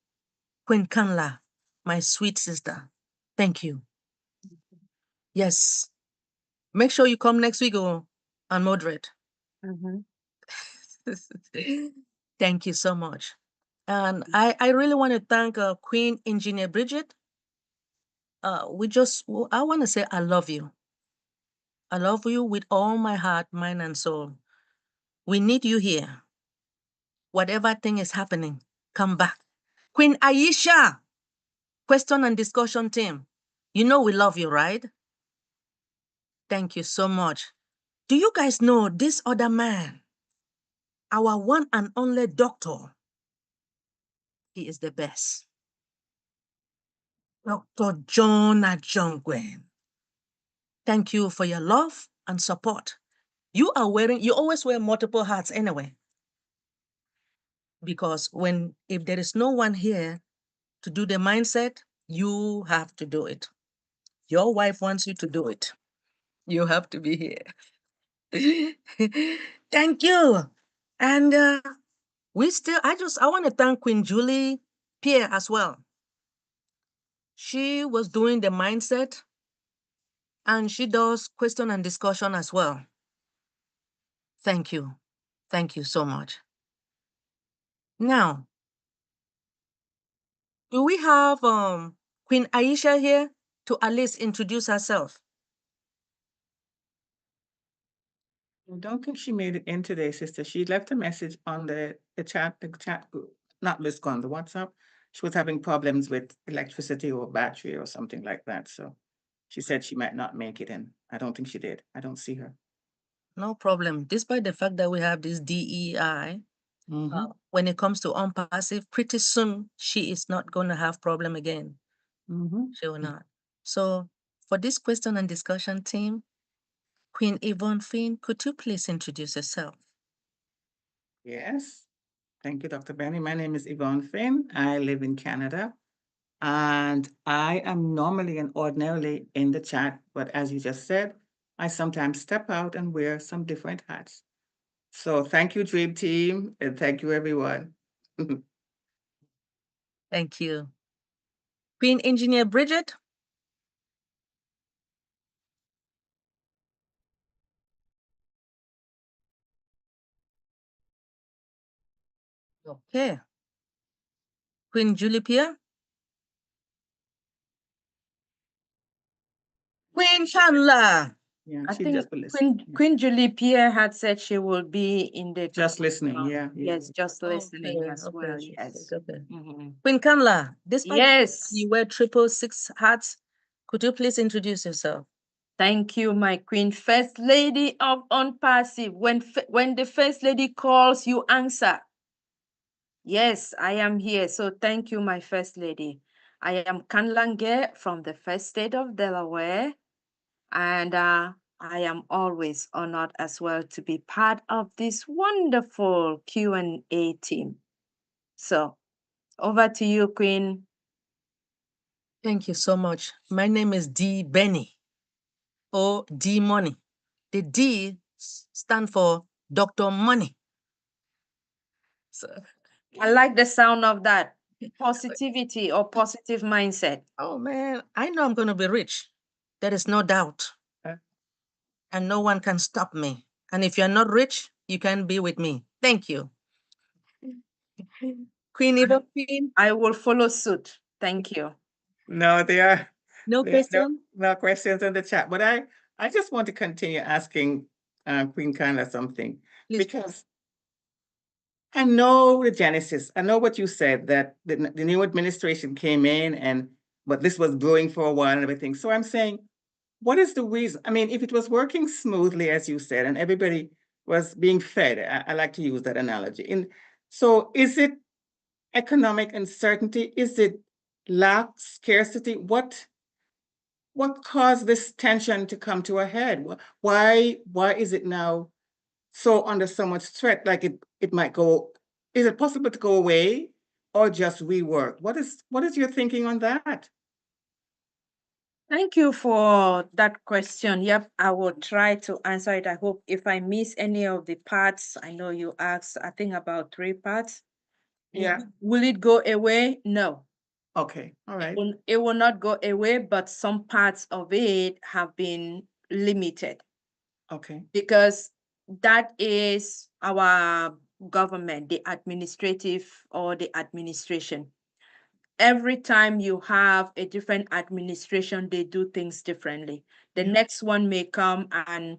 Queen Kanla, my sweet sister, thank you. Yes. Make sure you come next week and moderate. Thank you so much. And I really want to thank Queen Engineer Bridget. I want to say I love you. I love you with all my heart, mind, and soul. We need you here. Whatever thing is happening, come back. Queen Aisha, question and discussion team. You know we love you, right? Thank you so much. Do you guys know this other man? Our one and only doctor. He is the best. Dr. John Ajongwen. Thank you for your love and support. You always wear multiple hats anyway. Because if there is no one here to do the mindset, you have to do it. Your wife wants you to do it. You have to be here. Thank you. And I want to thank Queen Julie Pierre as well. She was doing the mindset and she does question and discussion as well. Thank you. Thank you so much. Now, do we have Queen Aisha here to at least introduce herself? I don't think she made it in today, sister. She left a message on the chat group, not Liscon, the WhatsApp. She was having problems with electricity or battery or something like that. So she said she might not make it in. I don't think she did. I don't see her. No problem. Despite the fact that we have this DEI, when it comes to unpassive, pretty soon she is not going to have problem again. She will not. So for this question and discussion team, Queen Yvonne Finn, could you please introduce yourself? Yes. Thank you, Dr. Benny. My name is Yvonne Finn. I live in Canada. And I am normally and ordinarily in the chat, but as you just said, I sometimes step out and wear some different hats. So thank you, Dream Team, and thank you, everyone. Thank you. Queen Engineer Bridget? Okay. Queen Julie Pierre? Queen Kanla? Yeah, I she think just been listening. Queen Julie Pierre had said she will be in the Just listening, yeah. Yes, just listening Okay, as okay, well. she Yes. said, okay. Mhm. Queen Kanla, despite Yes. you wear 666 hats, could you please introduce yourself? Thank you, my queen, First Lady of ONPASSIVE. When the First Lady calls, you answer. Yes, I am here. So thank you, my First Lady. I am Kanlange from the first state of Delaware, and I am always honored as well to be part of this wonderful Q&A team. So over to you, Queen. Thank you so much. My name is D. Benny, or D Money. The D stand for Dr. Money. So, I like the sound of that. Positivity or positive mindset. oh man, I know I'm going to be rich. There is no doubt. And no one can stop me. And if you're not rich, you can be with me. Thank you. Queen Eva Queen. I will follow suit. Thank you. No, there are No question? no questions in the chat, but I just want to continue asking Queen Kyla something. Please. Because I know the genesis. I know what you said, that the new administration came in but this was brewing for a while and everything. So I'm saying, what is the reason? I mean, if it was working smoothly, as you said, and everybody was being fed, I like to use that analogy. And so is it economic uncertainty? Is it lack, scarcity? What caused this tension to come to a head? Why is it now so under so much threat? Like it might go, is it possible to go away or just rework? What is your thinking on that? Thank you for that question. Yep, I will try to answer it. I hope if I miss any of the parts, I know you asked, I think about 3 parts. Yeah. Will it go away? No. Okay. All right. It will not go away, but some parts of it have been limited Okay. because that is our government, the administrative or the administration. Every time you have a different administration, they do things differently. The next one may come and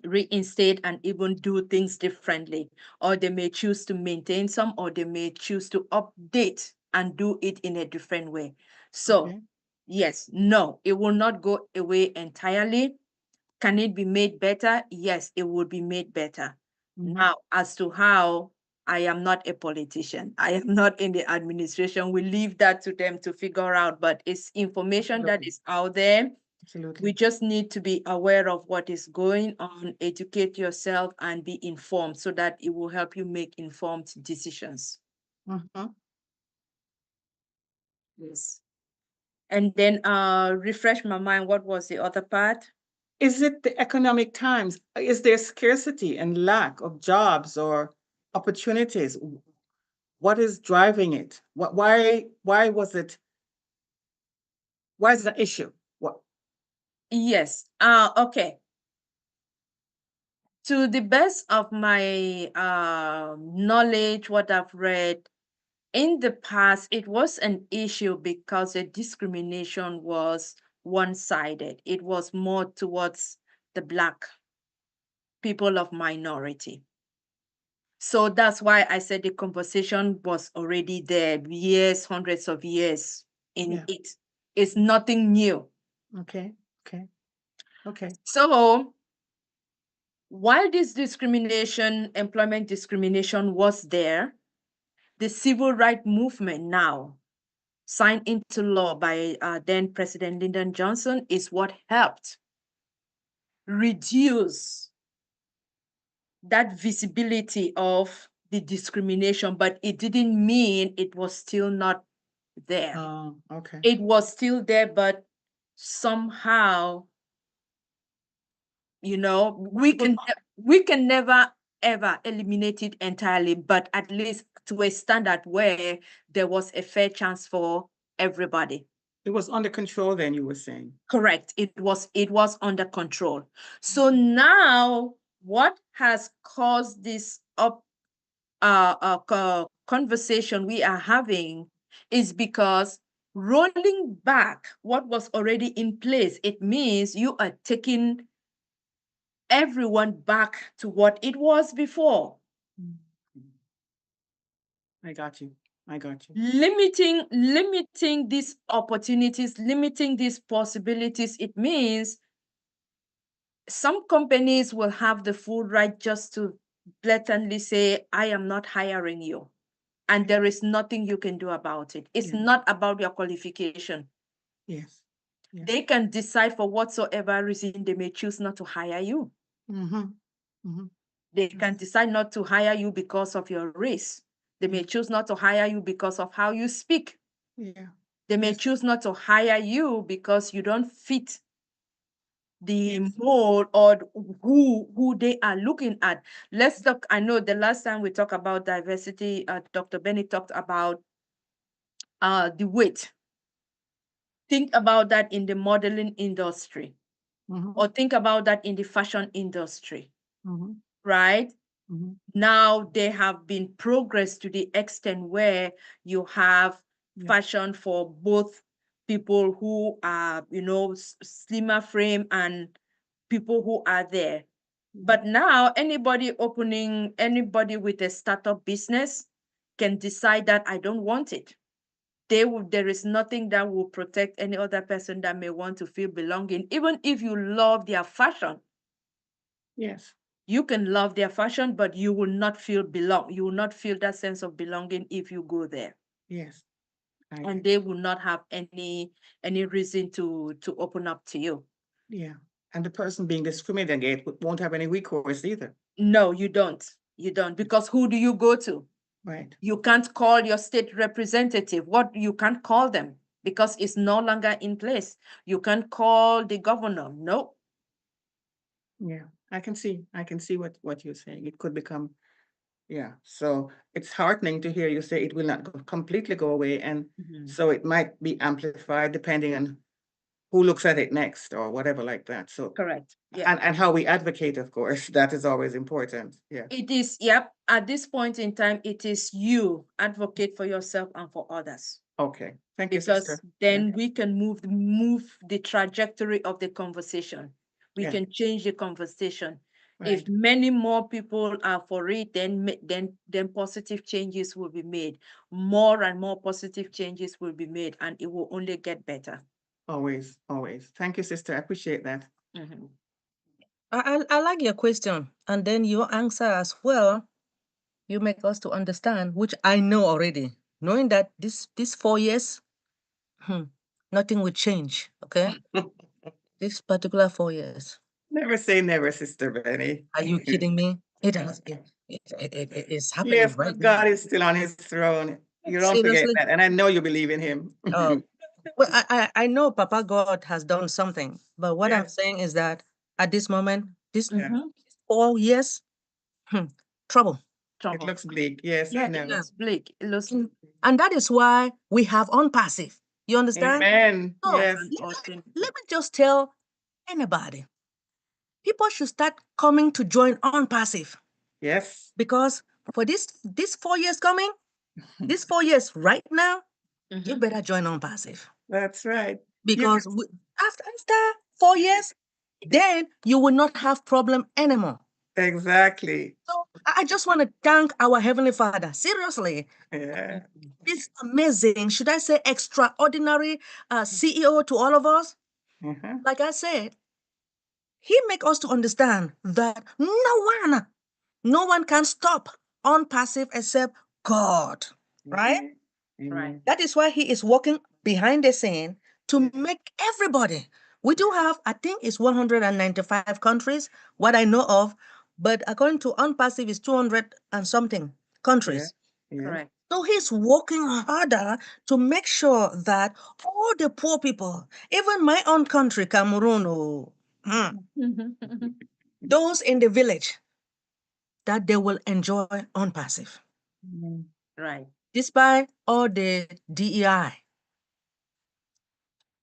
reinstate and even do things differently, or they may choose to maintain some, or they may choose to update and do it in a different way. So Okay. yes, no, it will not go away entirely. Can it be made better? Yes, it will be made better. Now, as to how, I am not a politician. I am not in the administration. We leave that to them to figure out, but it's information that is out there. Absolutely. We just need to be aware of what is going on, educate yourself, and be informed so that it will help you make informed decisions. Yes. And then refresh my mind, what was the other part? Is it the economic times? Is there scarcity and lack of jobs or opportunities? What is driving it? Why was it? Why is it an issue? What? Yes. Okay. To the best of my knowledge, what I've read, in the past, it was an issue because the discrimination was one-sided. It was more towards the Black people of minority. So that's why I said the conversation was already there, years, hundreds of years in Yeah. it. It's nothing new. Okay. Okay. So while this discrimination, employment discrimination was there, the civil rights movement now signed into law by then President Lyndon Johnson is what helped reduce that visibility of the discrimination, but it didn't mean it was still not there. Oh, okay. It was still there, but somehow, we can never ever eliminate it entirely, but at least to a standard where there was a fair chance for everybody. It was under control then, you were saying. Correct. It was under control. So now what has caused this conversation we are having is because rolling back what was already in place, it means you are taking everyone back to what it was before. I got you. Limiting these opportunities, limiting these possibilities, it means some companies will have the full right just to blatantly say, I am not hiring you. And there is nothing you can do about it. It's not about your qualification. Yes. They can decide for whatsoever reason they may choose not to hire you. They can decide not to hire you because of your race. They may choose not to hire you because of how you speak. Yeah. They may choose not to hire you because you don't fit the mold or who they are looking at. Let's talk. I know the last time we talked about diversity, Dr. Benny talked about the weight. Think about that in the modeling industry, or think about that in the fashion industry, right? Now they have been progress to the extent where you have fashion for both people who are, slimmer frame and people who are there. But now anybody with a startup business can decide that I don't want it. There is nothing that will protect any other person that may want to feel belonging, even if you love their fashion. Yes. You can love their fashion, but you will not feel You will not feel that sense of belonging if you go there. Yes. And they will not have any reason to open up to you. Yeah. And the person being discriminated against won't have any recourse either. No, you don't. You don't. Because who do you go to? Right. You can't call your state representative. You can't call them because it's no longer in place. You can't call the governor. No. Yeah, I can see what you're saying. It could become, yeah. So it's heartening to hear you say it will not completely go away, and so it might be amplified depending on who looks at it next or whatever like that. So correct. Yeah. And how we advocate, of course, that is always important. Yeah. It is, yep. At this point in time, it is you advocate for yourself and for others. Okay. Thank you, Because sister. then we can move the trajectory of the conversation. We Yeah. can change the conversation. Right. If many more people are for it, then positive changes will be made. More and more positive changes will be made, and it will only get better. Always. Thank you, sister. I appreciate that. I like your question, and then your answer as well. You make us to understand, which I know already, knowing that this 4 years, nothing will change. Okay, this particular 4 years. Never say never, Sister Benny. Are you kidding me? It's happening Yes, right but now. God is still on his throne. You don't forget Seriously? that. And I know you believe in him. Well, I know Papa God has done something, but what I'm Yes. saying is that at this moment, this Yeah. 4 years, trouble. It looks bleak. Yes, I know. It looks bleak. It looks And that is why we have ONPASSIVE. You understand? Amen. So Yes. let me just tell anybody, people should start coming to join ONPASSIVE. Yes. Because for this 4 years coming, this 4 years right now, you better join ONPASSIVE. That's right. Because after 4 years, then you will not have problem anymore. Exactly. So I just want to thank our Heavenly Father. Seriously. Yeah. This amazing, should I say extraordinary CEO to all of us. Uh-huh. Like I said, he make us to understand that no one can stop ONPASSIVE except God, right? Right. That is why he is working behind the scene to make everybody. We do have, I think it's 195 countries, what I know of, but according to ONPASSIVE, it's 200 and something countries. Yeah. Correct. So he's working harder to make sure that all the poor people, even my own country, Cameroon, those in the village, that they will enjoy ONPASSIVE. Right. Despite all the DEI,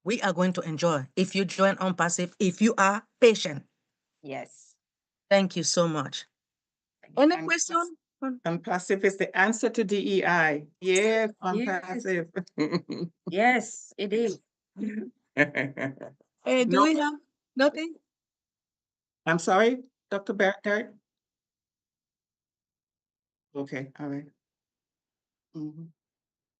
we are going to enjoy if you join ONPASSIVE, if you are patient. Yes. Thank you so much. Any And question? ONPASSIVE is the answer to DEI. Yes, ONPASSIVE. Yes, it is. Do No. we have nothing? I'm sorry, Dr. Derek? Okay, all right. Mhm.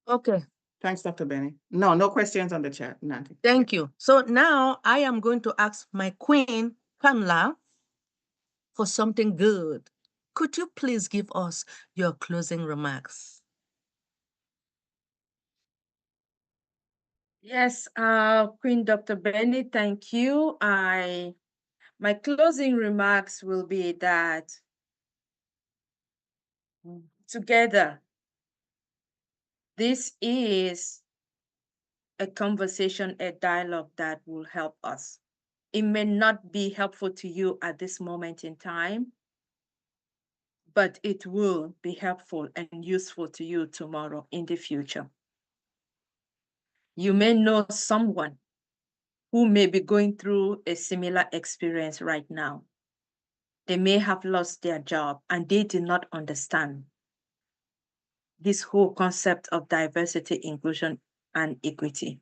Okay, Thanks, Dr. Benny. No questions on the chat. Nothing. thank you. So now I am going to ask my queen, Kanla, for something good. Could you please give us your closing remarks? Yes, Queen Dr. Benny, thank you. My closing remarks will be that together, this is a conversation, a dialogue that will help us. It may not be helpful to you at this moment in time, but it will be helpful and useful to you tomorrow in the future. You may know someone who may be going through a similar experience right now. They may have lost their job and they did not understand this whole concept of diversity, inclusion, and equity.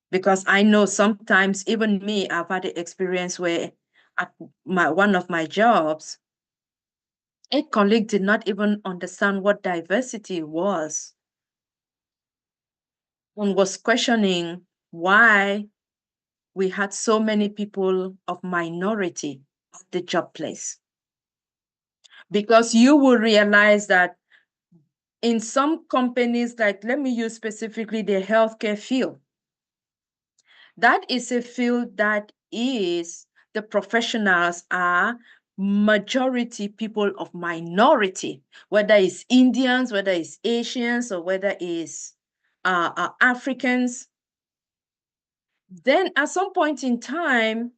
Because I know sometimes, even me, I've had the experience where at one of my jobs, a colleague did not even understand what diversity was and was questioning why we had so many people of minority at the job place. Because you will realize that in some companies, like let me use specifically the healthcare field, that is a field that is the professionals are majority people of minority, whether it's Indians, whether it's Asians, or whether it's Africans. Then at some point in time,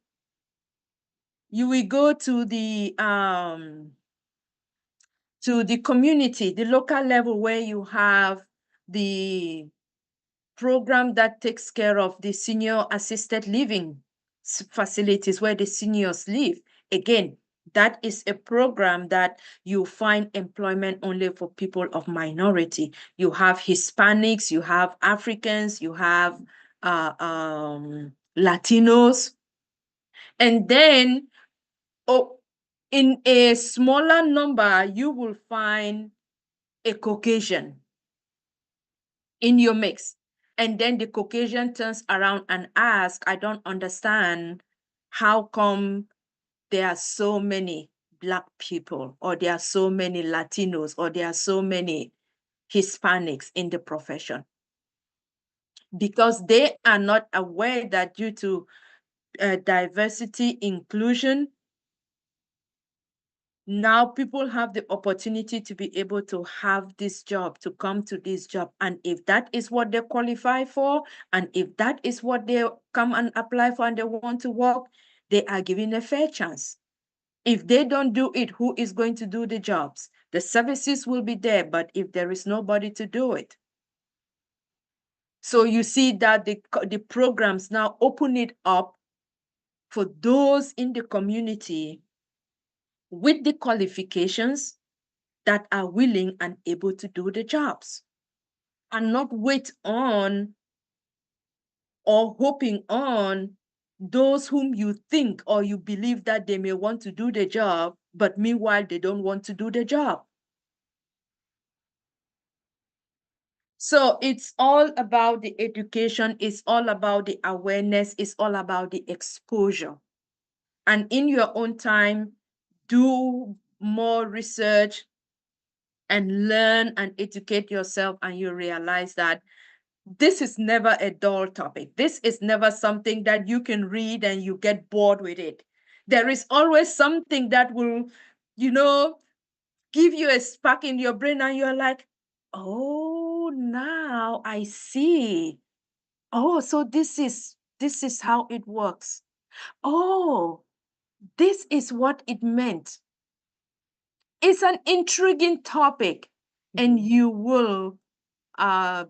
you will go to the community, the local level, where you have the program that takes care of the senior assisted living facilities where the seniors live. Again, that is a program that you find employment only for people of minority. You have Hispanics, you have Africans, you have Latinos. And then in a smaller number, you will find a Caucasian in your mix. And then the Caucasian turns around and asks, I don't understand how come there are so many Black people, or there are so many Latinos, or there are so many Hispanics in the profession. Because they are not aware that due to diversity, inclusion, now people have the opportunity to be able to have this job, to come to this job. And if that is what they qualify for, and if that is what they come and apply for and they want to work, they are given a fair chance. If they don't do it, who is going to do the jobs? The services will be there, but if there is nobody to do it. So you see that the programs now open it up for those in the community with the qualifications that are willing and able to do the jobs, and not wait on or hoping on those whom you think or you believe that they may want to do the job but meanwhile, they don't want to do the job. So it's all about the education, it's all about the awareness, it's all about the exposure. And in your own time, do more research and learn and educate yourself, and you realize that this is never a dull topic. This is never something that you can read and you get bored with it. There is always something that will, give you a spark in your brain, and you're like, oh, now I see. Oh, so this is how it works. Oh, this is what it meant. It's an intriguing topic, and you will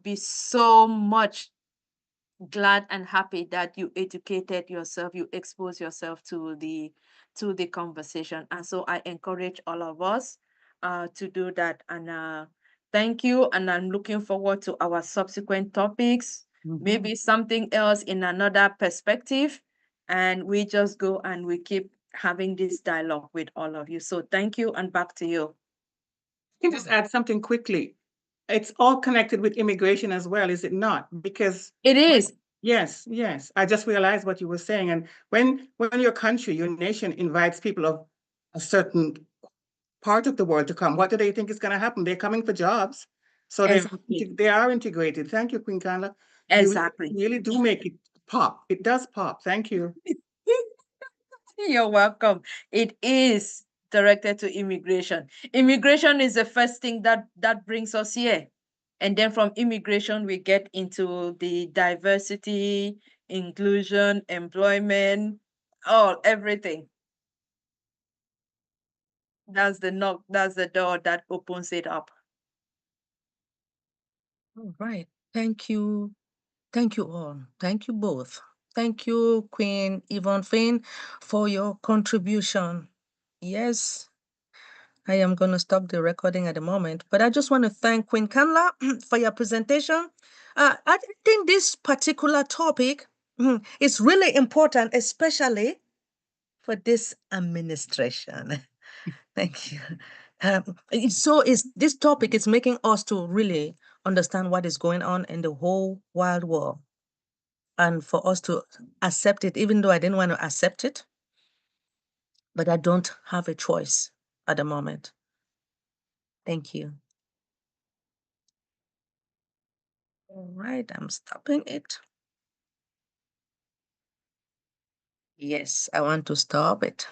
be so much glad and happy that you educated yourself, you expose yourself to the conversation. And so I encourage all of us to do that. And thank you. And I'm looking forward to our subsequent topics, maybe something else in another perspective. And we just go and we keep having this dialogue with all of you. So thank you, and back to you. I can just add something quickly. It's all connected with immigration as well, is it not? Because It is. yes, yes. I just realized what you were saying. And when your country, your nation invites people of a certain part of the world to come, what do they think is going to happen? They're coming for jobs. So Exactly. they are integrated. Thank you, Queen Kanla. Exactly. You really do make it pop. It does pop. Thank you. You're welcome. It is directed to immigration. Immigration is the first thing that brings us here. And then from immigration, we get into the diversity, inclusion, employment, everything. That's the knock, that's the door that opens it up. All right. Thank you. Thank you all. Thank you both. Thank you, Queen Yvonne Finn, for your contribution. Yes, I am going to stop the recording at the moment, but I just want to thank Queen Kanla for your presentation. I think this particular topic is really important, especially for this administration. Thank you. This topic is making us to really understand what is going on in the whole wild world, and for us to accept it, even though I didn't want to accept it, but I don't have a choice at the moment. Thank you. All right, I'm stopping it. Yes, I want to stop it.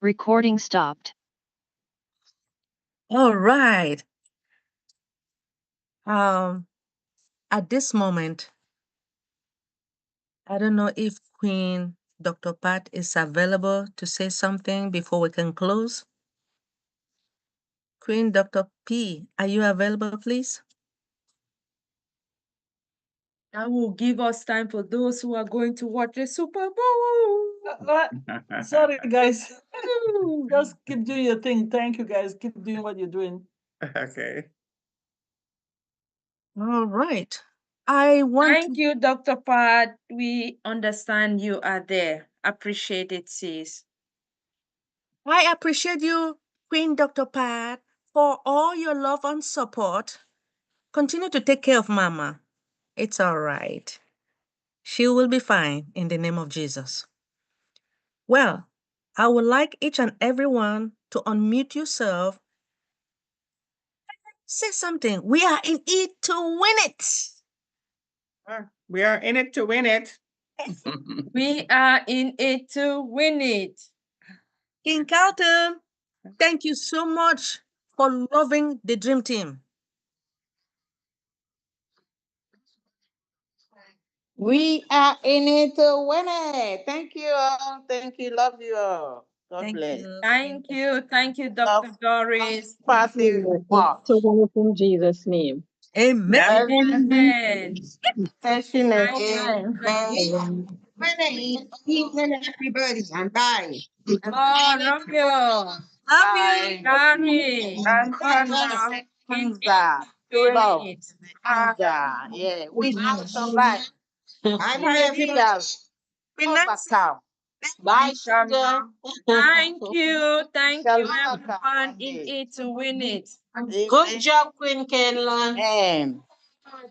Recording stopped. All right. At this moment, I don't know if Queen Dr. Pat is available to say something before we can close. Queen Dr. P, are you available, please? That will give us time for those who are going to watch the Super Bowl. Sorry, guys. Just keep doing your thing. Thank you, guys. Keep doing what you're doing. Okay. All right. I want Thank you, Dr. Pat. We understand you are there. Appreciate it, sis. I appreciate you, Queen Dr. Pat, for all your love and support. Continue to take care of Mama. It's all right. She will be fine in the name of Jesus. Well, I would like each and everyone to unmute yourself. Say something. We are in it to win it. We are in it to win it. We are in it to win it. King Carlton, thank you so much for loving the Dream Team. We are in it to win it. Thank you all. Thank you. Love you all. God bless. Thank you. Thank you, Dr. Doris. Passive walk. To win it in Jesus' name. Amen. Amen. Session Amen. again. Keep winning, everybody. And bye. Oh, love you. Love you. Gary. And Kanla. Hamza. Doing Love. it. Hamza. Yeah. We have survived. I'm here, Queen Overcome. Bye, sugar. Thank you. Thank you, Shalom, everyone in Candy. it to win it. Good job, Queen Kenla.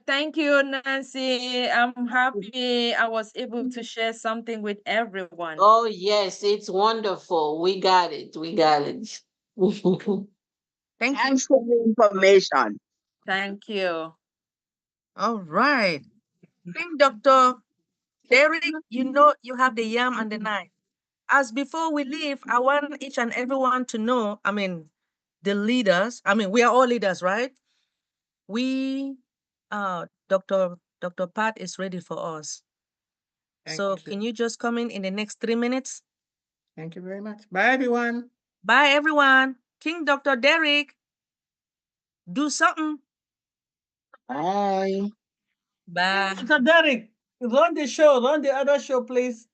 Thank you, Nancy. I'm happy I was able to share something with everyone. Oh, yes, it's wonderful. We got it. We got it. Thank you. Thanks for the information. Thank you. All right. King Dr. Derek, you know you have the yam and the knife. As before we leave, I want each and everyone to know, the leaders, we are all leaders, right? We, Dr. Pat is ready for us. So can you just come in the next 3 minutes? Thank you very much. Bye, everyone. Bye, everyone. King Dr. Derek, do something. Bye. Bye. Dr. Derek, run the show, run the other show, please.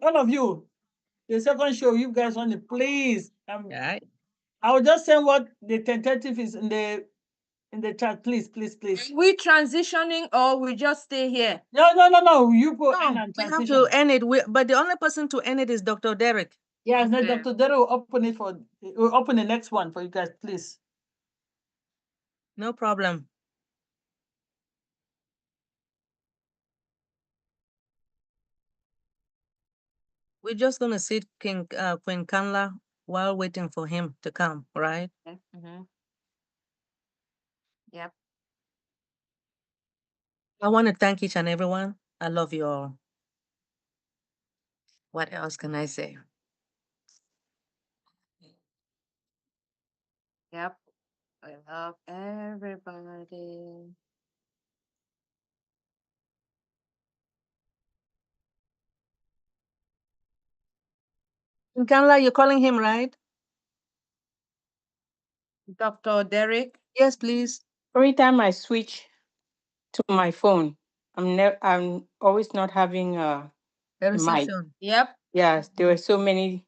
All of you, the second show, you guys run it, please. Right. I will just send what the tentative is in the chat, please, please, please. We transitioning or we just stay here? No. You go end and We have transition. to end it, but the only person to end it is Dr. Derek. Yes, Okay. Dr. Derek will open the next one for you guys, please. No problem. We're just gonna sit Queen Kanla while waiting for him to come, right? Mm-hmm. Yep. I want to thank each and everyone. I love you all. What else can I say? Yep. I love everybody. Queen Kanla, you're calling him, right? Dr. Derek? Yes, please. Every time I switch to my phone, I'm always not having a The mic. reception. Yep. Yes, there were so many.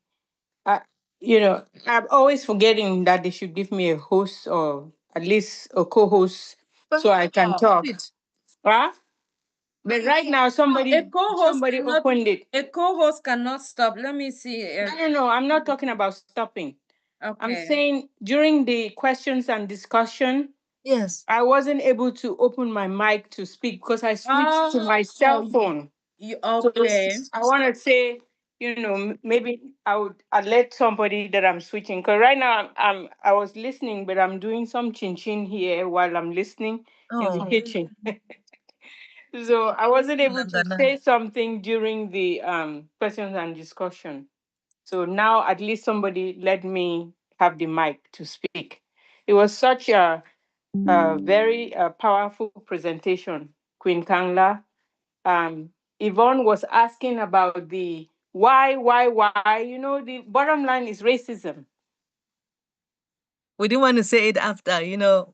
I'm always forgetting that they should give me a host or at least a co-host so I can talk. Huh? But right now, somebody cannot, opened it. A co-host cannot stop. Let me see. No, I'm not talking about stopping. I'm Okay. saying during the questions and discussion, Yes. I wasn't able to open my mic to speak because I switched to my cell phone. Okay. So I want to say, maybe I'd let somebody that I'm switching because right now I was listening, but I'm doing some chin chin here while I'm listening in the kitchen. So I wasn't able to say something during the questions and discussion. So now at least somebody let me have the mic to speak. It was such a very powerful presentation, Queen Kanla. Yvonne was asking about the why. The bottom line is racism. We didn't want to say it after,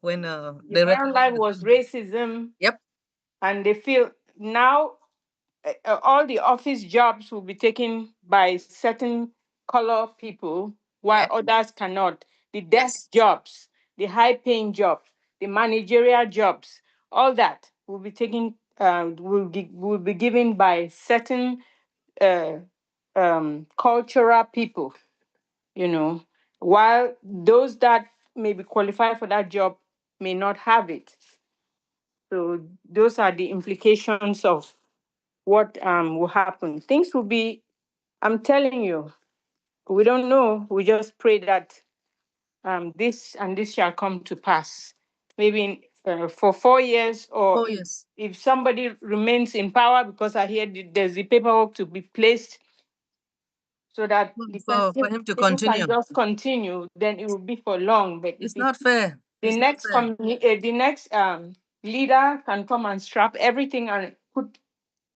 when the bottom line was racism. Yep. And they feel now all the office jobs will be taken by certain color people, while others cannot. The desk jobs, the high-paying jobs, the managerial jobs, all that will be taken, will be given by certain uh, cultural people, while those that may be qualified for that job may not have it. So those are the implications of what will happen. Things will be, I'm telling you, we don't know. We just pray that this and this shall come to pass. Maybe for 4 years, or 4 years. if somebody remains in power, because I hear there's the paperwork to be placed so that the For person him to can continue. just continue, then it will be for long. But It's not fair. the next leader can come and strap everything and put